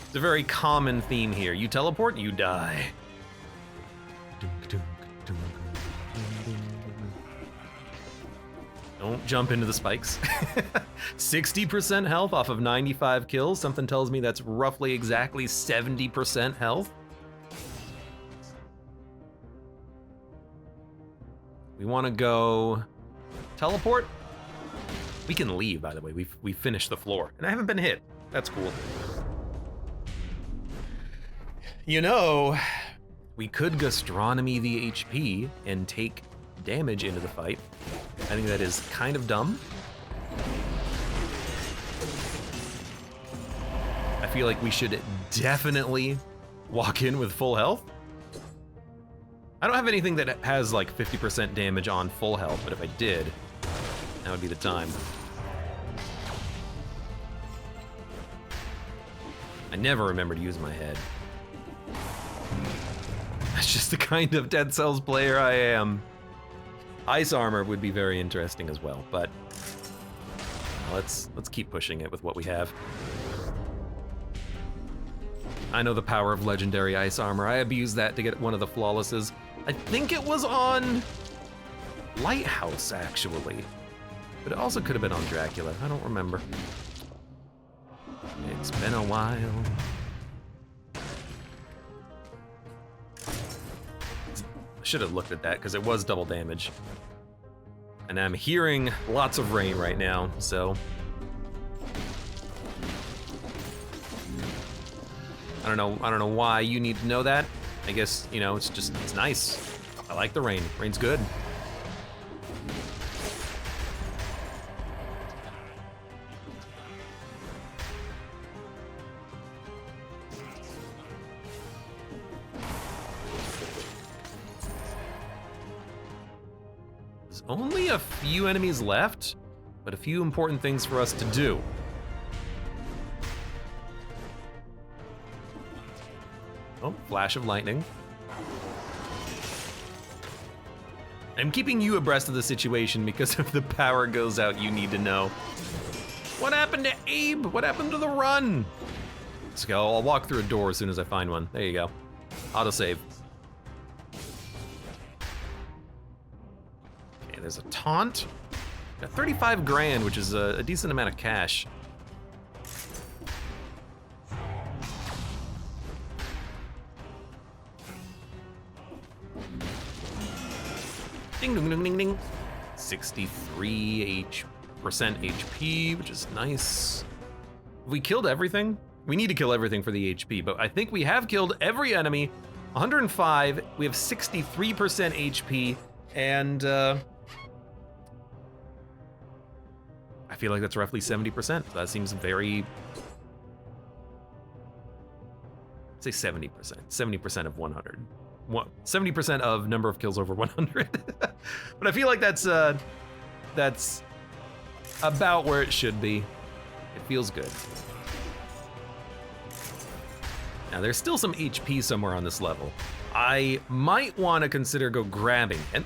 It's a very common theme here. You teleport, you die. Don't jump into the spikes. 60% health off of 95 kills. Something tells me that's roughly exactly 70% health. We want to go teleport. We can leave, by the way. We finished the floor, and I haven't been hit. That's cool. You know, we could gastronomy the HP and take damage into the fight. I think that is kind of dumb. I feel like we should definitely walk in with full health. I don't have anything that has like 50% damage on full health, but if I did, that would be the time. I never remember to use my head. That's just the kind of Dead Cells player I am. Ice armor would be very interesting as well, but let's keep pushing it with what we have. I know the power of legendary ice armor. I abused that to get one of the flawlesses. I think it was on Lighthouse, actually. But it also could have been on Dracula. I don't remember. It's been a while. I should have looked at that because it was double damage. And I'm hearing lots of rain right now, so. I don't know why you need to know that. I guess, you know, it's nice. I like the rain. Rain's good. There's only a few enemies left, but a few important things for us to do. Oh, flash of lightning. I'm keeping you abreast of the situation because if the power goes out, you need to know. What happened to Abe? What happened to the run? Let's go. I'll walk through a door as soon as I find one. There you go. Autosave. Okay, there's a taunt. Got 35 grand, which is a decent amount of cash. Ding, ding, ding, ding, ding. 63% HP, which is nice. We killed everything. We need to kill everything for the HP, but I think we have killed every enemy. 105, we have 63% HP, and I feel like that's roughly 70%. That seems very, say 70%. 70% of 100. 70% of number of kills over 100. But I feel like that's about where it should be. It feels good. Now there's still some HP somewhere on this level. I might want to consider go grabbing it.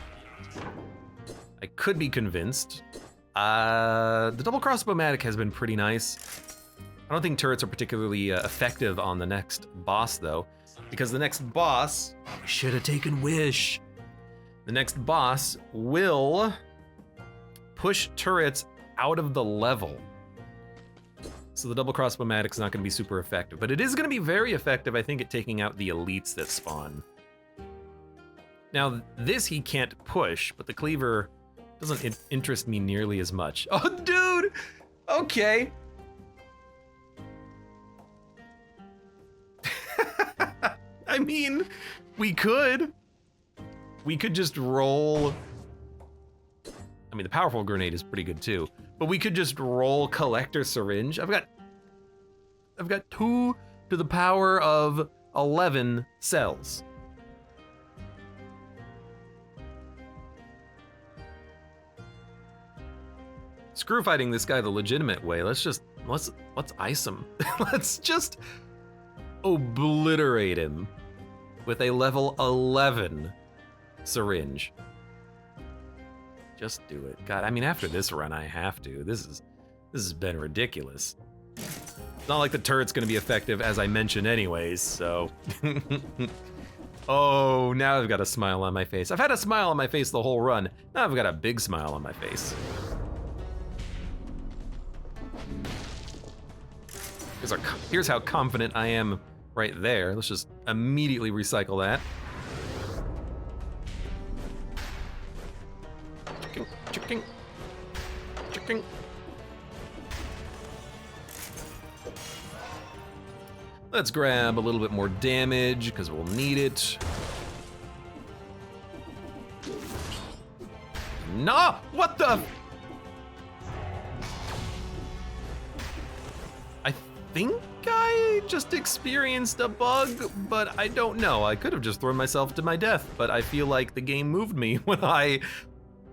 I could be convinced. The double crossbow-matic has been pretty nice. I don't think turrets are particularly effective on the next boss though. Because the next boss, we should have taken Wish. The next boss will push turrets out of the level. So the double crossbow-matic is not going to be super effective, but it is going to be very effective, I think, at taking out the elites that spawn. Now, this he can't push, but the cleaver doesn't interest me nearly as much. Oh, dude! Okay. I mean, we could just roll. I mean, the powerful grenade is pretty good too, but we could just roll collector syringe. I've got 2 to the power of 11 cells. Screw fighting this guy the legitimate way. Let's ice him. Let's just obliterate him with a level 11 syringe. Just do it. God, I mean, after this run, I have to. This has been ridiculous. It's not like the turret's gonna be effective, as I mentioned anyways, so. Oh, now I've got a smile on my face. I've had a smile on my face the whole run. Now I've got a big smile on my face. Here's how confident I am right there. Let's just immediately recycle that. Chicken. Let's grab a little bit more damage, because we'll need it. No! What the? I think I just experienced a bug, but I don't know. I could have just thrown myself to my death, but I feel like the game moved me when I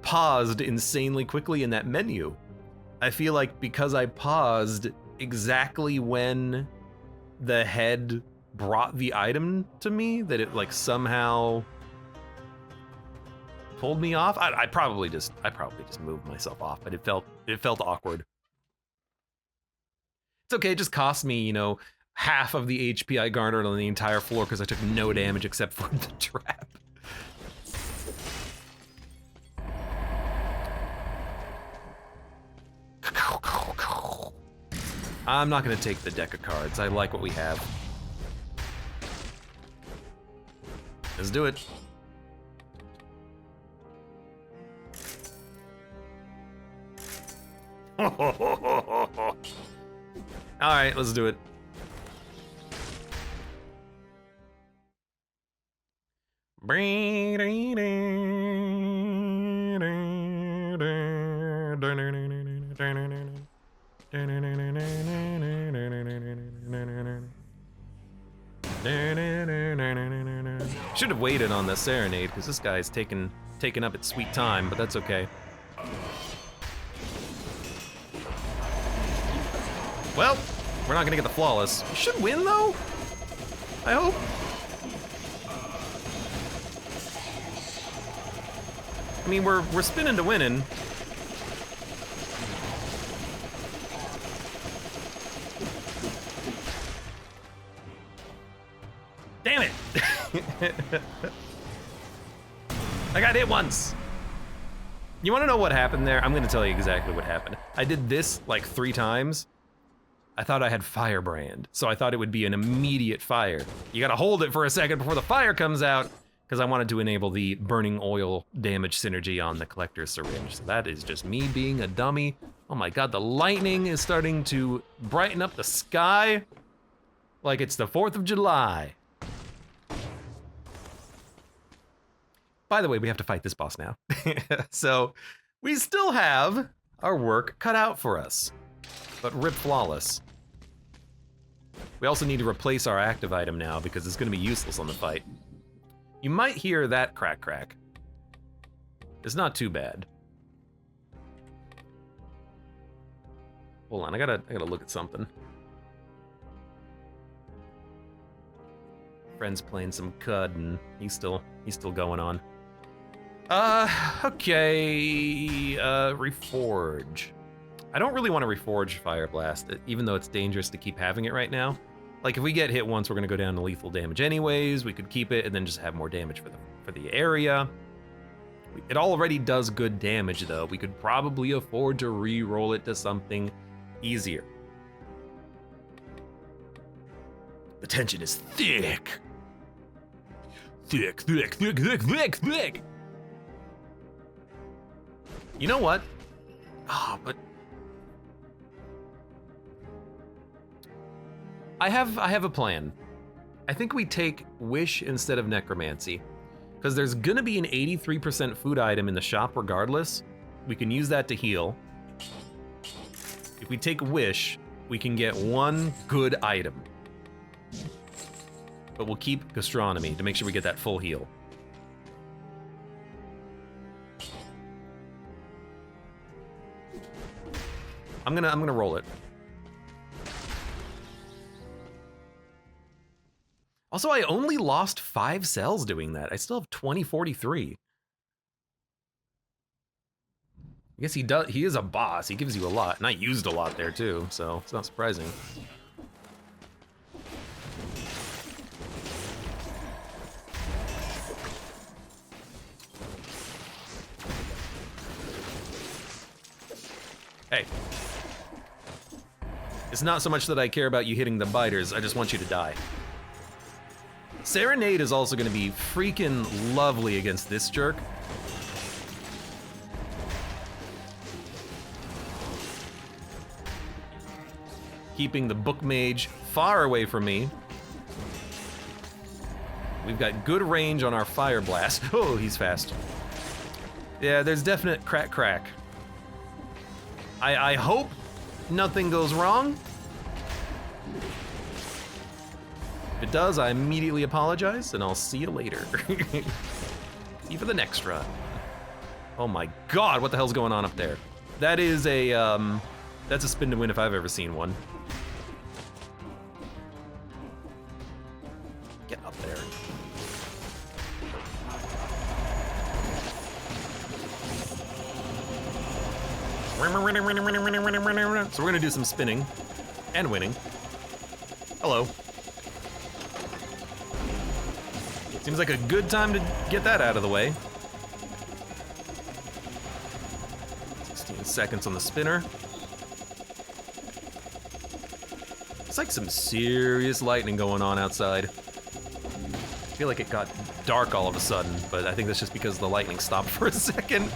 paused insanely quickly in that menu. I feel like because I paused exactly when the head brought the item to me, that it like somehow pulled me off. I probably just moved myself off, but it felt awkward. It's okay, it just cost me, half of the HP I garnered on the entire floor because I took no damage except for the trap. I'm not gonna take the deck of cards. I like what we have. Let's do it. All right, let's do it. Should have waited on the serenade because this guy's taking up its sweet time, but that's okay. Well, we're not gonna get the flawless. We should win though, I hope. I mean, we're spinning to winning. Damn it! I got hit once. You wanna know what happened there? I'm gonna tell you exactly what happened. I did this like 3 times. I thought I had Firebrand, so I thought it would be an immediate fire. You gotta hold it for a second before the fire comes out, because I wanted to enable the burning oil damage synergy on the collector's syringe. So that is just me being a dummy. Oh my god, the lightning is starting to brighten up the sky like it's the 4th of July. By the way, we have to fight this boss now. So we still have our work cut out for us, but rip flawless. We also need to replace our active item now because it's gonna be useless on the fight. You might hear that crack crack. It's not too bad. Hold on, I gotta look at something. Friend's playing some CUD and he's still going on. Okay, reforge. I don't really want to reforge Fire Blast, even though it's dangerous to keep having it right now. Like if we get hit once, we're gonna go down to lethal damage anyways. We could keep it and then just have more damage for the area. It already does good damage though. We could probably afford to re-roll it to something easier. The tension is thick. Thick, thick, thick, thick, thick, thick. You know what? But I have a plan. I think we take Wish instead of Necromancy, because there's gonna be an 83% food item in the shop regardless. We can use that to heal. If we take Wish, we can get 1 good item. But we'll keep Gastronomy to make sure we get that full heal. I'm gonna roll it. Also, I only lost 5 cells doing that. I still have 2043. I guess he is a boss. He gives you a lot, and I used a lot there too, so it's not surprising. Hey. It's not so much that I care about you hitting the biters, I just want you to die. Serenade is also gonna be freaking lovely against this jerk. Keeping the Book Mage far away from me. We've got good range on our Fire Blast. Oh, he's fast. Yeah, there's definite crack crack. I hope nothing goes wrong. If it does, I immediately apologize, and I'll see you later. See you for the next run. Oh my god, what the hell's going on up there? That is a, that's a spin to win if I've ever seen one. Get up there. So we're gonna do some spinning and winning. Hello. Seems like a good time to get that out of the way. 16 seconds on the spinner. It's like some serious lightning going on outside. I feel like it got dark all of a sudden, but I think that's just because the lightning stopped for a second.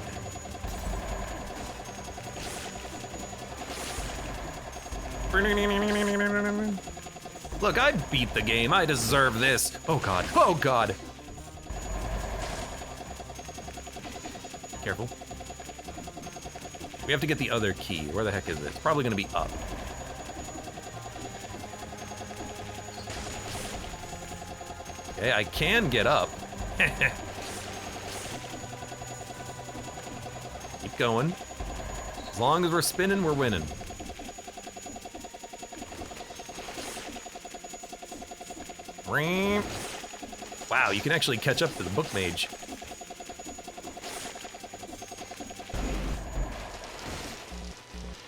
Look, I beat the game. I deserve this. Oh god. Oh god. Careful. We have to get the other key. Where the heck is it? It's probably gonna be up. Okay, I can get up. Keep going. As long as we're spinning, we're winning. Wow, you can actually catch up to the book mage.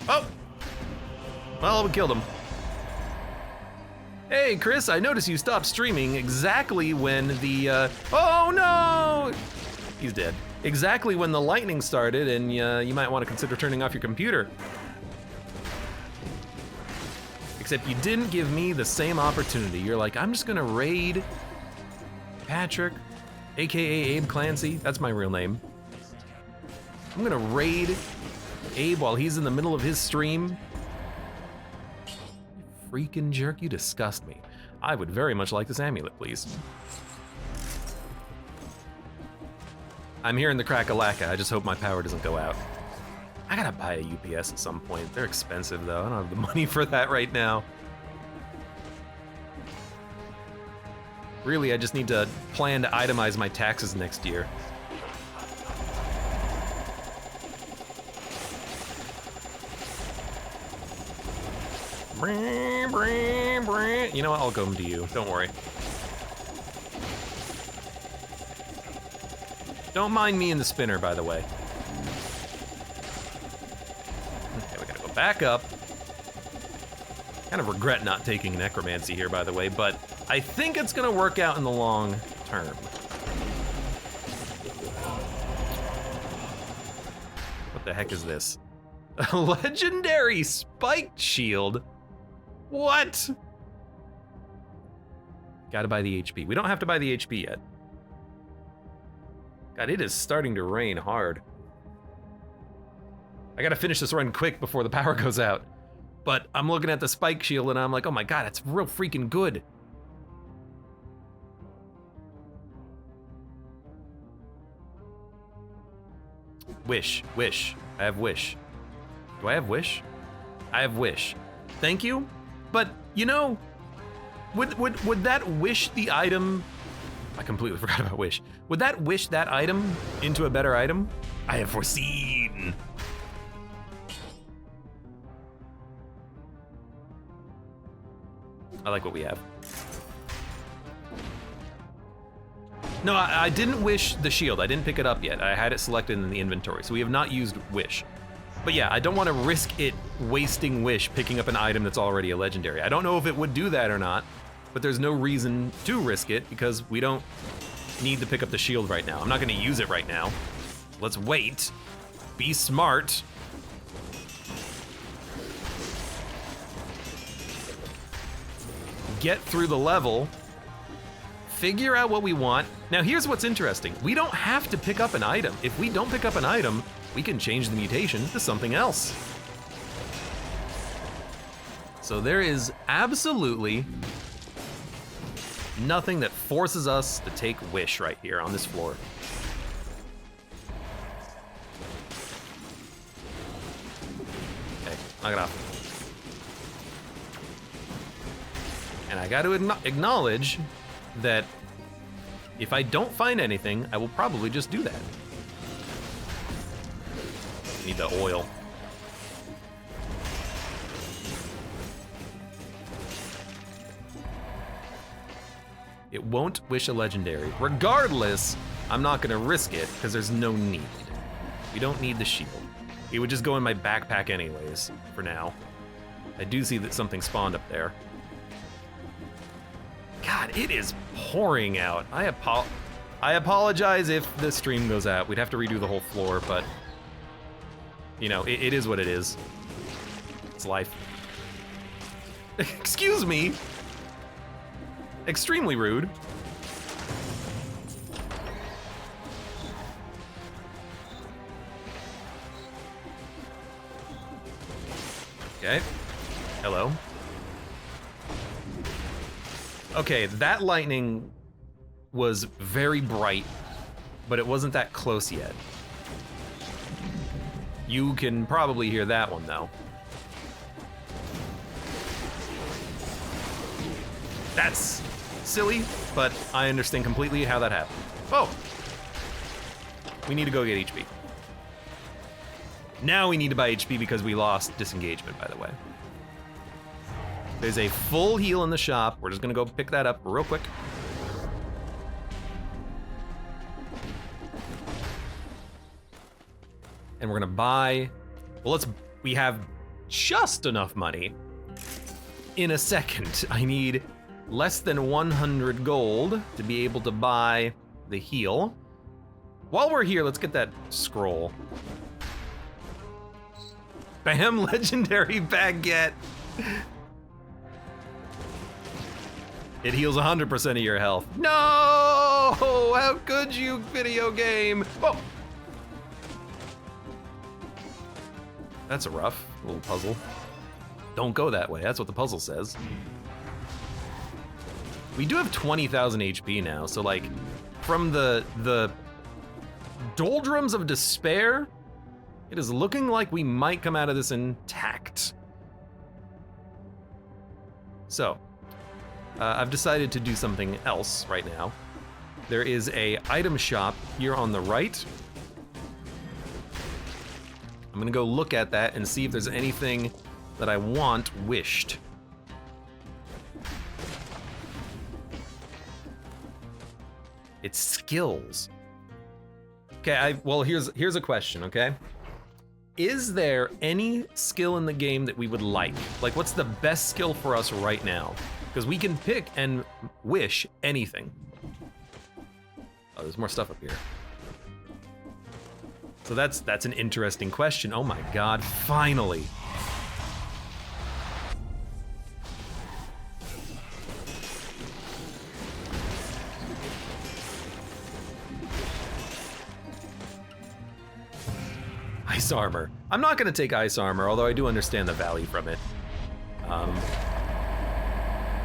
Oh! Well, we killed him. Hey, Chris, I noticed you stopped streaming exactly when the, oh no! He's dead. Exactly when the lightning started, and you might want to consider turning off your computer. Except you didn't give me the same opportunity. You're like, I'm just gonna raid Patrick, AKA Abe Clancy. That's my real name. I'm gonna raid Abe while he's in the middle of his stream. Freaking jerk, you disgust me. I would very much like this amulet, please. I'm hearing the crack-a-lacka. I just hope my power doesn't go out. I gotta buy a UPS at some point. They're expensive though. I don't have the money for that right now. Really, I just need to plan to itemize my taxes next year. You know what? I'll come to you. Don't worry. Don't mind me in the spinner, by the way. Okay, we gotta go back up. Kind of regret not taking necromancy here, by the way, but I think it's gonna work out in the long term. What the heck is this? A legendary spiked shield? What? Gotta buy the HP. We don't have to buy the HP yet. God, it is starting to rain hard. I gotta finish this run quick before the power goes out. But I'm looking at the spike shield and I'm like, oh my god, it's real freaking good. Wish, wish. I have wish. Do I have wish? I have wish. Thank you. But, you know, would that wish the item... I completely forgot about wish. Would that wish that item into a better item? I have foreseen. I like what we have. No, I didn't wish the shield. I didn't pick it up yet. I had it selected in the inventory, so we have not used wish. But yeah, I don't want to risk it wasting wish picking up an item that's already a legendary. I don't know if it would do that or not, but there's no reason to risk it because we don't need to pick up the shield right now. I'm not going to use it right now. Let's wait. Be smart. Get through the level. Figure out what we want. Now here's what's interesting. We don't have to pick up an item. If we don't pick up an item, we can change the mutation to something else. So there is absolutely nothing that forces us to take wish right here on this floor. Okay, knock it off. And I got to acknowledge that if I don't find anything, I will probably just do that. Need the oil. It won't wish a legendary. Regardless, I'm not gonna risk it because there's no need. We don't need the shield. It would just go in my backpack anyways, for now. I do see that something spawned up there. God, it is pouring out. I apologize if this stream goes out. We'd have to redo the whole floor, but you know, it is what it is. It's life. Excuse me. Extremely rude. Okay. Hello. Okay, that lightning was very bright, but it wasn't that close yet. You can probably hear that one, though. That's silly, but I understand completely how that happened. Oh! We need to go get HP. Now we need to buy HP because we lost disengagement, by the way. There's a full heal in the shop. We're just gonna go pick that up real quick. And we're gonna buy, well, we have just enough money. In a second, I need less than 100 gold to be able to buy the heal. While we're here, let's get that scroll. Bam, legendary baguette. It heals 100% of your health. No! How could you, video game? Whoa! That's a rough little puzzle. Don't go that way, that's what the puzzle says. We do have 20,000 HP now, so like, from the doldrums of despair, it is looking like we might come out of this intact. So, I've decided to do something else right now. There is a item shop here on the right. I'm gonna go look at that and see if there's anything that I want wished. It's skills. Okay, well, here's a question, okay? Is there any skill in the game that we would like? Like, what's the best skill for us right now? Because we can pick and wish anything. Oh, there's more stuff up here. So that's an interesting question. Oh my God, finally. Ice armor. I'm not gonna take ice armor, although I do understand the value from it.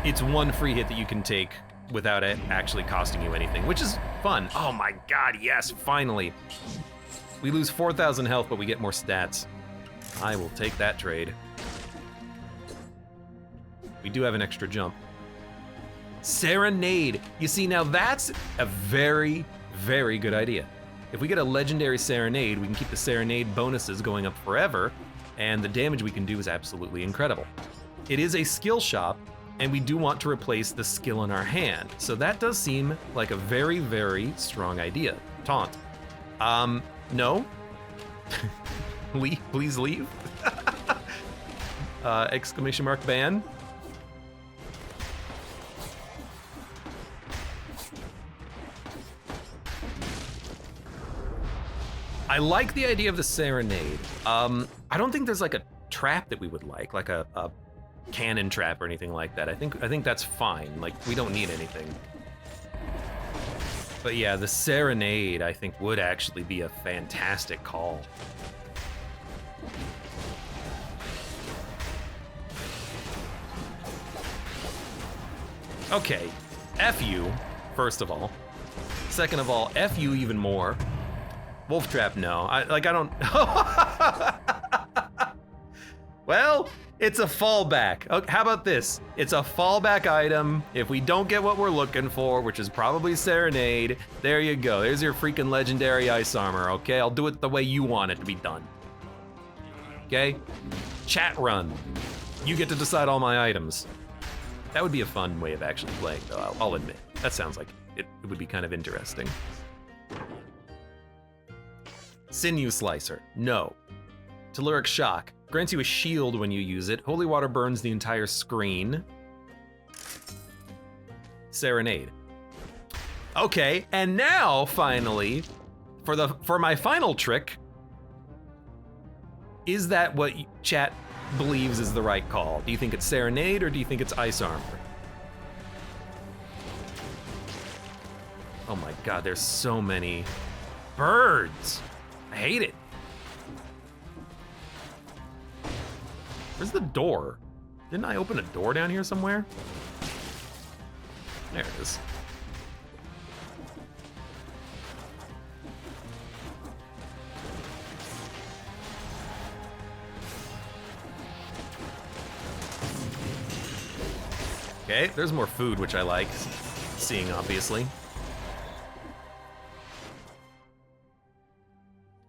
It's one free hit that you can take without it actually costing you anything, which is fun. Oh my God, yes, finally. We lose 4,000 health, but we get more stats. I will take that trade. We do have an extra jump. Serenade. You see, now that's a very, very good idea. If we get a legendary Serenade, we can keep the Serenade bonuses going up forever, and the damage we can do is absolutely incredible. It is a skill shop, and we do want to replace the skill in our hand, so that does seem like a very, very strong idea. Taunt. No. Please leave. Exclamation mark ban. I like the idea of the Serenade. I don't think there's like a trap that we would like a cannon trap or anything like that. I think that's fine. Like, we don't need anything. But yeah, the Serenade, I think, would actually be a fantastic call. Okay, F you, first of all. Second of all, F you even more. Wolf trap, no. I don't... Well, it's a fallback. Okay, how about this? It's a fallback item. If we don't get what we're looking for, which is probably Serenade, there you go. There's your freaking legendary ice armor, okay? I'll do it the way you want it to be done. Okay? Chat run. You get to decide all my items. That would be a fun way of actually playing, though, I'll admit. That sounds like it would be kind of interesting. Sinew Slicer, no. Telluric Shock, grants you a shield when you use it. Holy Water burns the entire screen. Serenade. Okay, and now finally, for my final trick, is that what chat believes is the right call? Do you think it's Serenade or do you think it's Ice Armor? Oh my god, there's so many birds. I hate it. Where's the door? Didn't I open a door down here somewhere? There it is. Okay, there's more food, which I like seeing, obviously.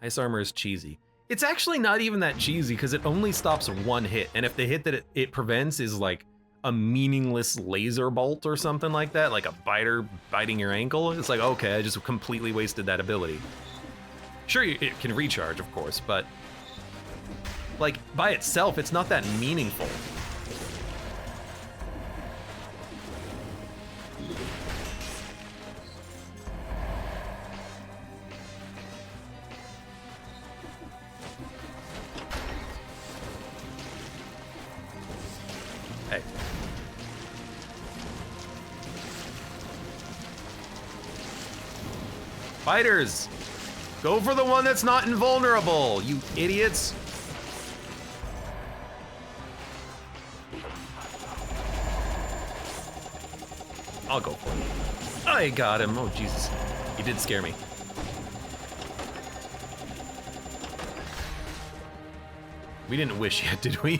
Ice Armor is cheesy. It's actually not even that cheesy because it only stops one hit, and if the hit that it prevents is like a meaningless laser bolt or something like that, like a biter biting your ankle, it's like, okay, I just completely wasted that ability. Sure, it can recharge, of course, but like by itself, it's not that meaningful. Hey. Fighters! Go for the one that's not invulnerable, you idiots! I'll go for it. I got him. Oh, Jesus. He did scare me. We didn't wish yet, did we?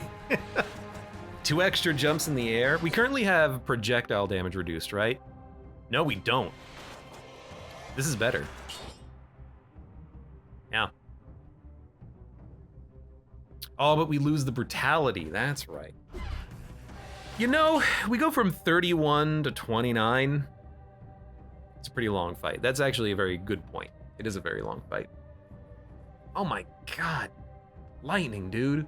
2 extra jumps in the air. We currently have projectile damage reduced, right? No, we don't. This is better. Yeah. Oh, but we lose the brutality. That's right. You know, we go from 31 to 29. It's a pretty long fight. That's actually a very good point. It is a very long fight. Oh my god. Lightning, dude.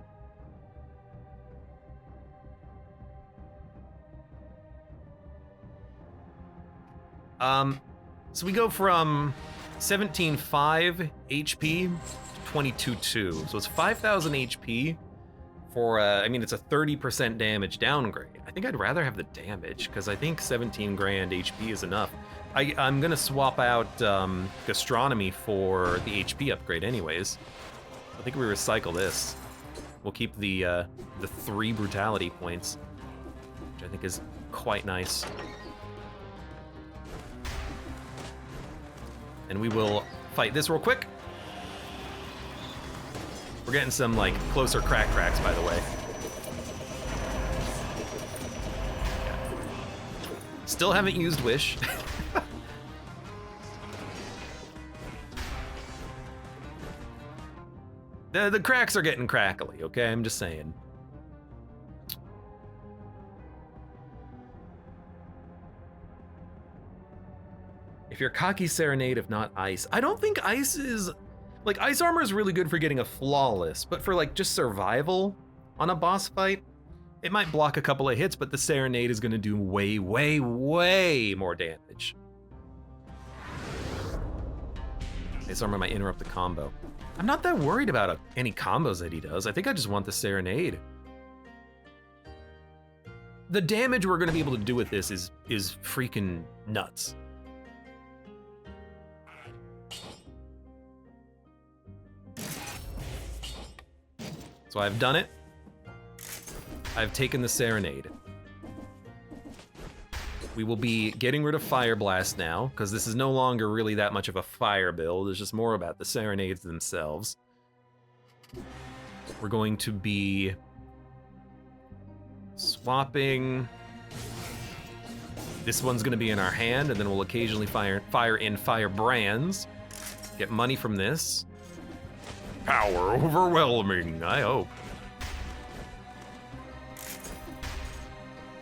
So we go from 17.5 HP to 22.2. So it's 5,000 HP for, I mean, it's a 30% damage downgrade. I think I'd rather have the damage, because I think 17 grand HP is enough. I'm gonna swap out gastronomy for the HP upgrade anyways. I think we recycle this. We'll keep the 3 brutality points, which I think is quite nice. And we will fight this real quick. We're getting some, like, closer cracks, by the way. Yeah. Still haven't used Wish. The cracks are getting crackly, okay? I'm just saying. If you're cocky, Serenade, if not Ice. I don't think Ice is... Like, Ice Armor is really good for getting a flawless, but for, like, just survival on a boss fight, it might block a couple of hits, but the Serenade is gonna do way, way, way more damage. Ice Armor might interrupt the combo. I'm not that worried about any combos that he does. I think I just want the Serenade. The damage we're gonna be able to do with this is freaking nuts. So I've done it. I've taken the Serenade. We will be getting rid of Fire Blast now, because this is no longer really that much of a fire build. It's just more about the Serenades themselves. We're going to be swapping. This one's going to be in our hand, and then we'll occasionally fire in Fire Brands. Get money from this. Power overwhelming, I hope.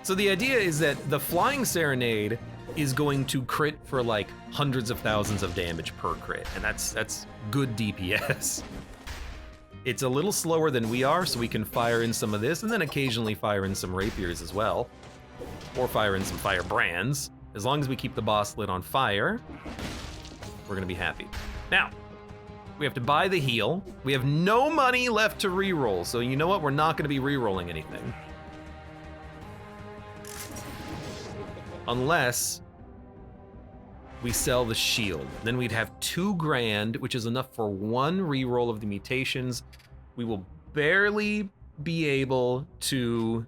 So the idea is that the Flying Serenade is going to crit for like hundreds of thousands of damage per crit, and that's good DPS. It's a little slower than we are, so we can fire in some of this, and then occasionally fire in some rapiers as well. Or fire in some Fire Brands. As long as we keep the boss lit on fire, we're gonna be happy. Now, we have to buy the heal. We have no money left to reroll, so you know what? We're not gonna be rerolling anything. Unless we sell the shield. Then we'd have 2 grand, which is enough for 1 reroll of the mutations. We will barely be able to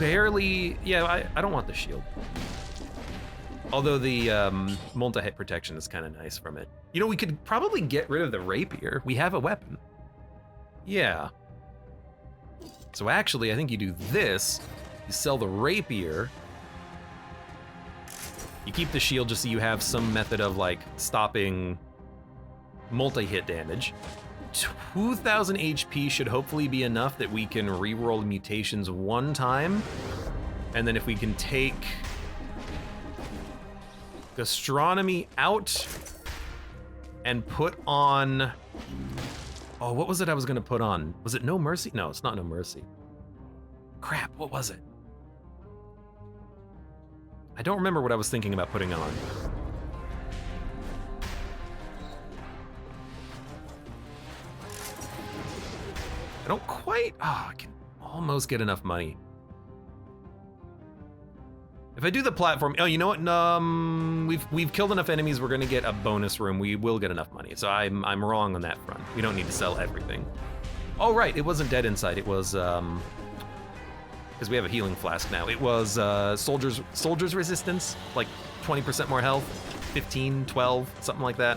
yeah, I don't want the shield. Although the multi-hit protection is kind of nice from it. You know, we could probably get rid of the rapier. We have a weapon. Yeah. So actually, I think you do this. You sell the rapier. You keep the shield just so you have some method of like stopping multi-hit damage. 2,000 HP should hopefully be enough that we can reroll mutations 1 time. And then if we can take gastronomy out and put on, oh, what was it I was gonna put on? Was it No Mercy? No, it's not No Mercy. Crap, what was it? I don't remember what I was thinking about putting on. I don't quite, I can almost get enough money. If I do the platform, oh, you know what? We've killed enough enemies. We're gonna get a bonus room. We will get enough money. So I'm wrong on that front. We don't need to sell everything. Oh right, it wasn't dead inside. It was because we have a healing flask now. It was soldiers resistance, like 20% more health, 15, 12, something like that.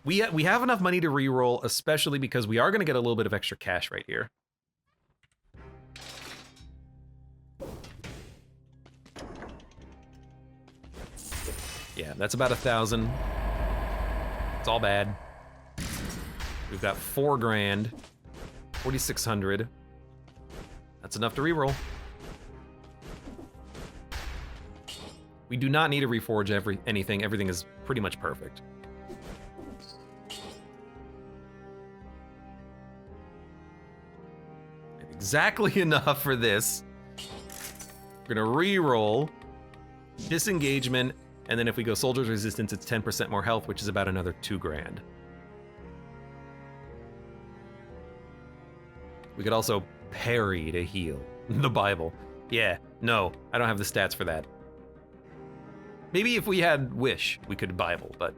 We have enough money to reroll, especially because we are gonna get a little bit of extra cash right here. Yeah, that's about 1,000. It's all bad. We've got 4 grand, 4,600. That's enough to reroll. We do not need to reforge anything. Everything is pretty much perfect. Exactly enough for this. We're gonna reroll disengagement. And then if we go Soldier's Resistance, it's 10% more health, which is about another 2 grand. We could also parry to heal. The Bible. Yeah, no, I don't have the stats for that. Maybe if we had Wish, we could Bible, but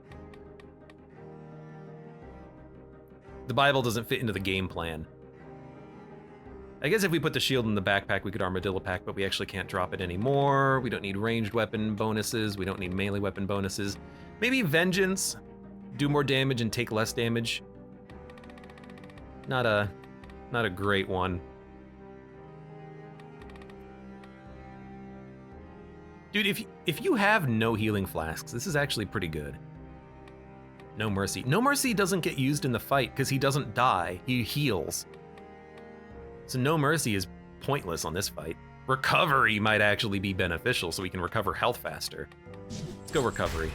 the Bible doesn't fit into the game plan. I guess if we put the shield in the backpack, we could Armadillo pack, but we actually can't drop it anymore. We don't need ranged weapon bonuses. We don't need melee weapon bonuses. Maybe Vengeance, do more damage and take less damage. Not a great one. Dude, if you have no healing flasks, this is actually pretty good. No Mercy. No Mercy doesn't get used in the fight because he doesn't die, he heals. So No Mercy is pointless on this fight. Recovery might actually be beneficial so we can recover health faster. Let's go Recovery.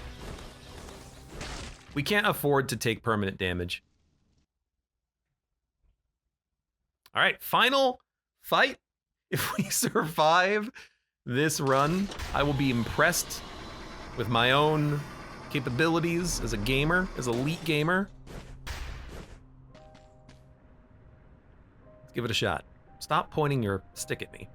We can't afford to take permanent damage. All right, final fight. If we survive this run, I will be impressed with my own capabilities as a gamer, as an elite gamer. Give it a shot. Stop pointing your stick at me.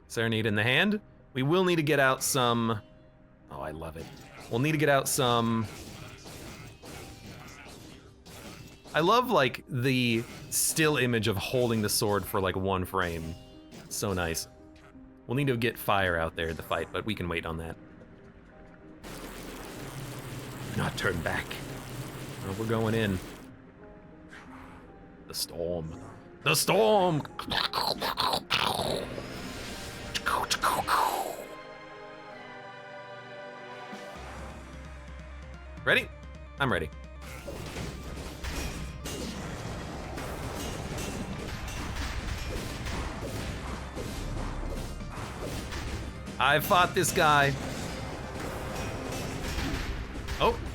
Serenade in the hand. We will need to get out some... Oh, I love it. We'll need to get out some... I love, like, the still image of holding the sword for, like, 1 frame. It's so nice. We'll need to get fire out there in the fight, but we can wait on that. Not turn back. Oh, we're going in. The storm. The storm! Ready? I'm ready. I fought this guy.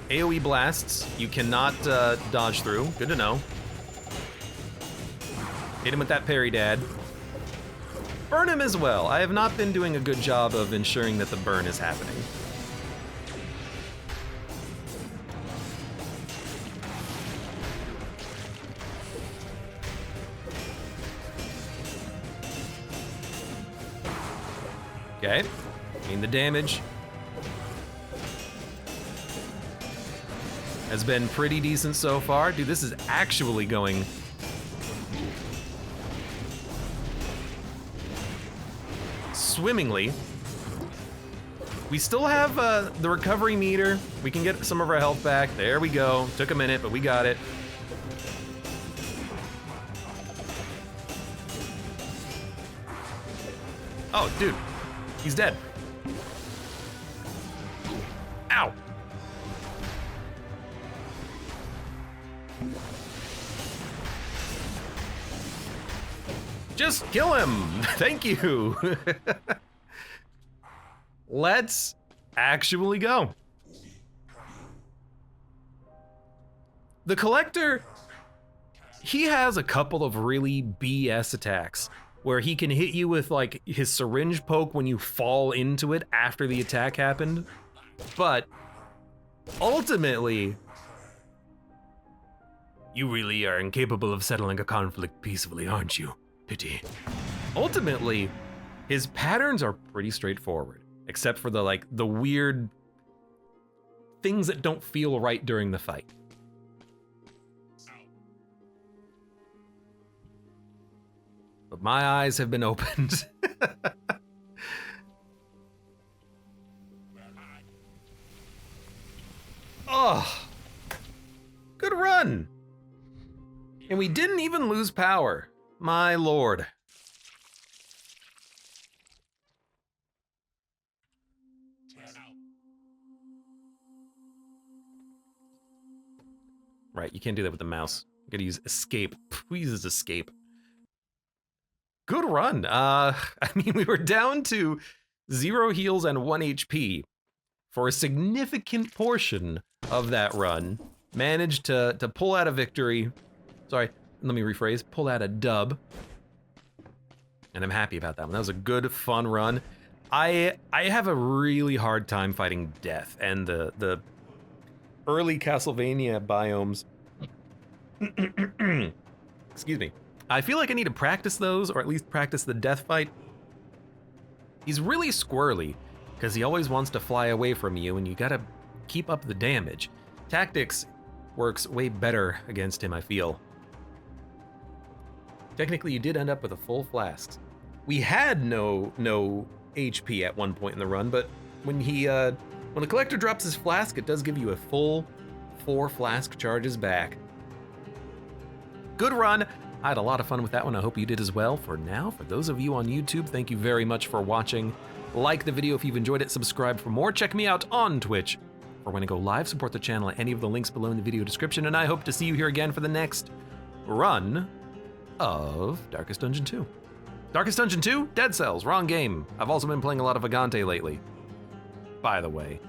AoE blasts, you cannot dodge through. Good to know. Hit him with that parry, Dad. Burn him as well. I have not been doing a good job of ensuring that the burn is happening. Okay, I mean the damage has been pretty decent so far. Dude, this is actually going swimmingly. We still have the recovery meter. We can get some of our health back. There we go. Took a minute, but we got it. Oh, dude. He's dead. Ow. Just kill him. Thank you. Let's actually go. The Collector, he has a couple of really BS attacks where he can hit you with like his syringe poke when you fall into it after the attack happened. But ultimately, you really are incapable of settling a conflict peacefully, aren't you? Pity. Ultimately, his patterns are pretty straightforward, except for the weird things that don't feel right during the fight. But my eyes have been opened. Oh, good run. And we didn't even lose power. My lord. Right, you can't do that with the mouse. You gotta use escape. Please use escape. Good run. I mean, we were down to 0 heals and 1 HP for a significant portion of that run. Managed to pull out a victory. Sorry, let me rephrase. Pull out a dub. And I'm happy about that one. That was a good, fun run. I have a really hard time fighting death, and the early Castlevania biomes. Excuse me. I feel like I need to practice those, or at least practice the death fight. He's really squirrely, because he always wants to fly away from you, and you gotta keep up the damage. Tactics works way better against him, I feel. Technically, you did end up with a full flask. We had no HP at one point in the run, but when the Collector drops his flask, it does give you a full 4 flask charges back. Good run. I had a lot of fun with that one. I hope you did as well. For now, for those of you on YouTube, thank you very much for watching. Like the video if you've enjoyed it, subscribe for more. Check me out on Twitch or when I go live. Support the channel at any of the links below in the video description, and I hope to see you here again for the next run of Darkest Dungeon 2. Darkest Dungeon 2? Dead Cells, wrong game. I've also been playing a lot of Agante lately, by the way.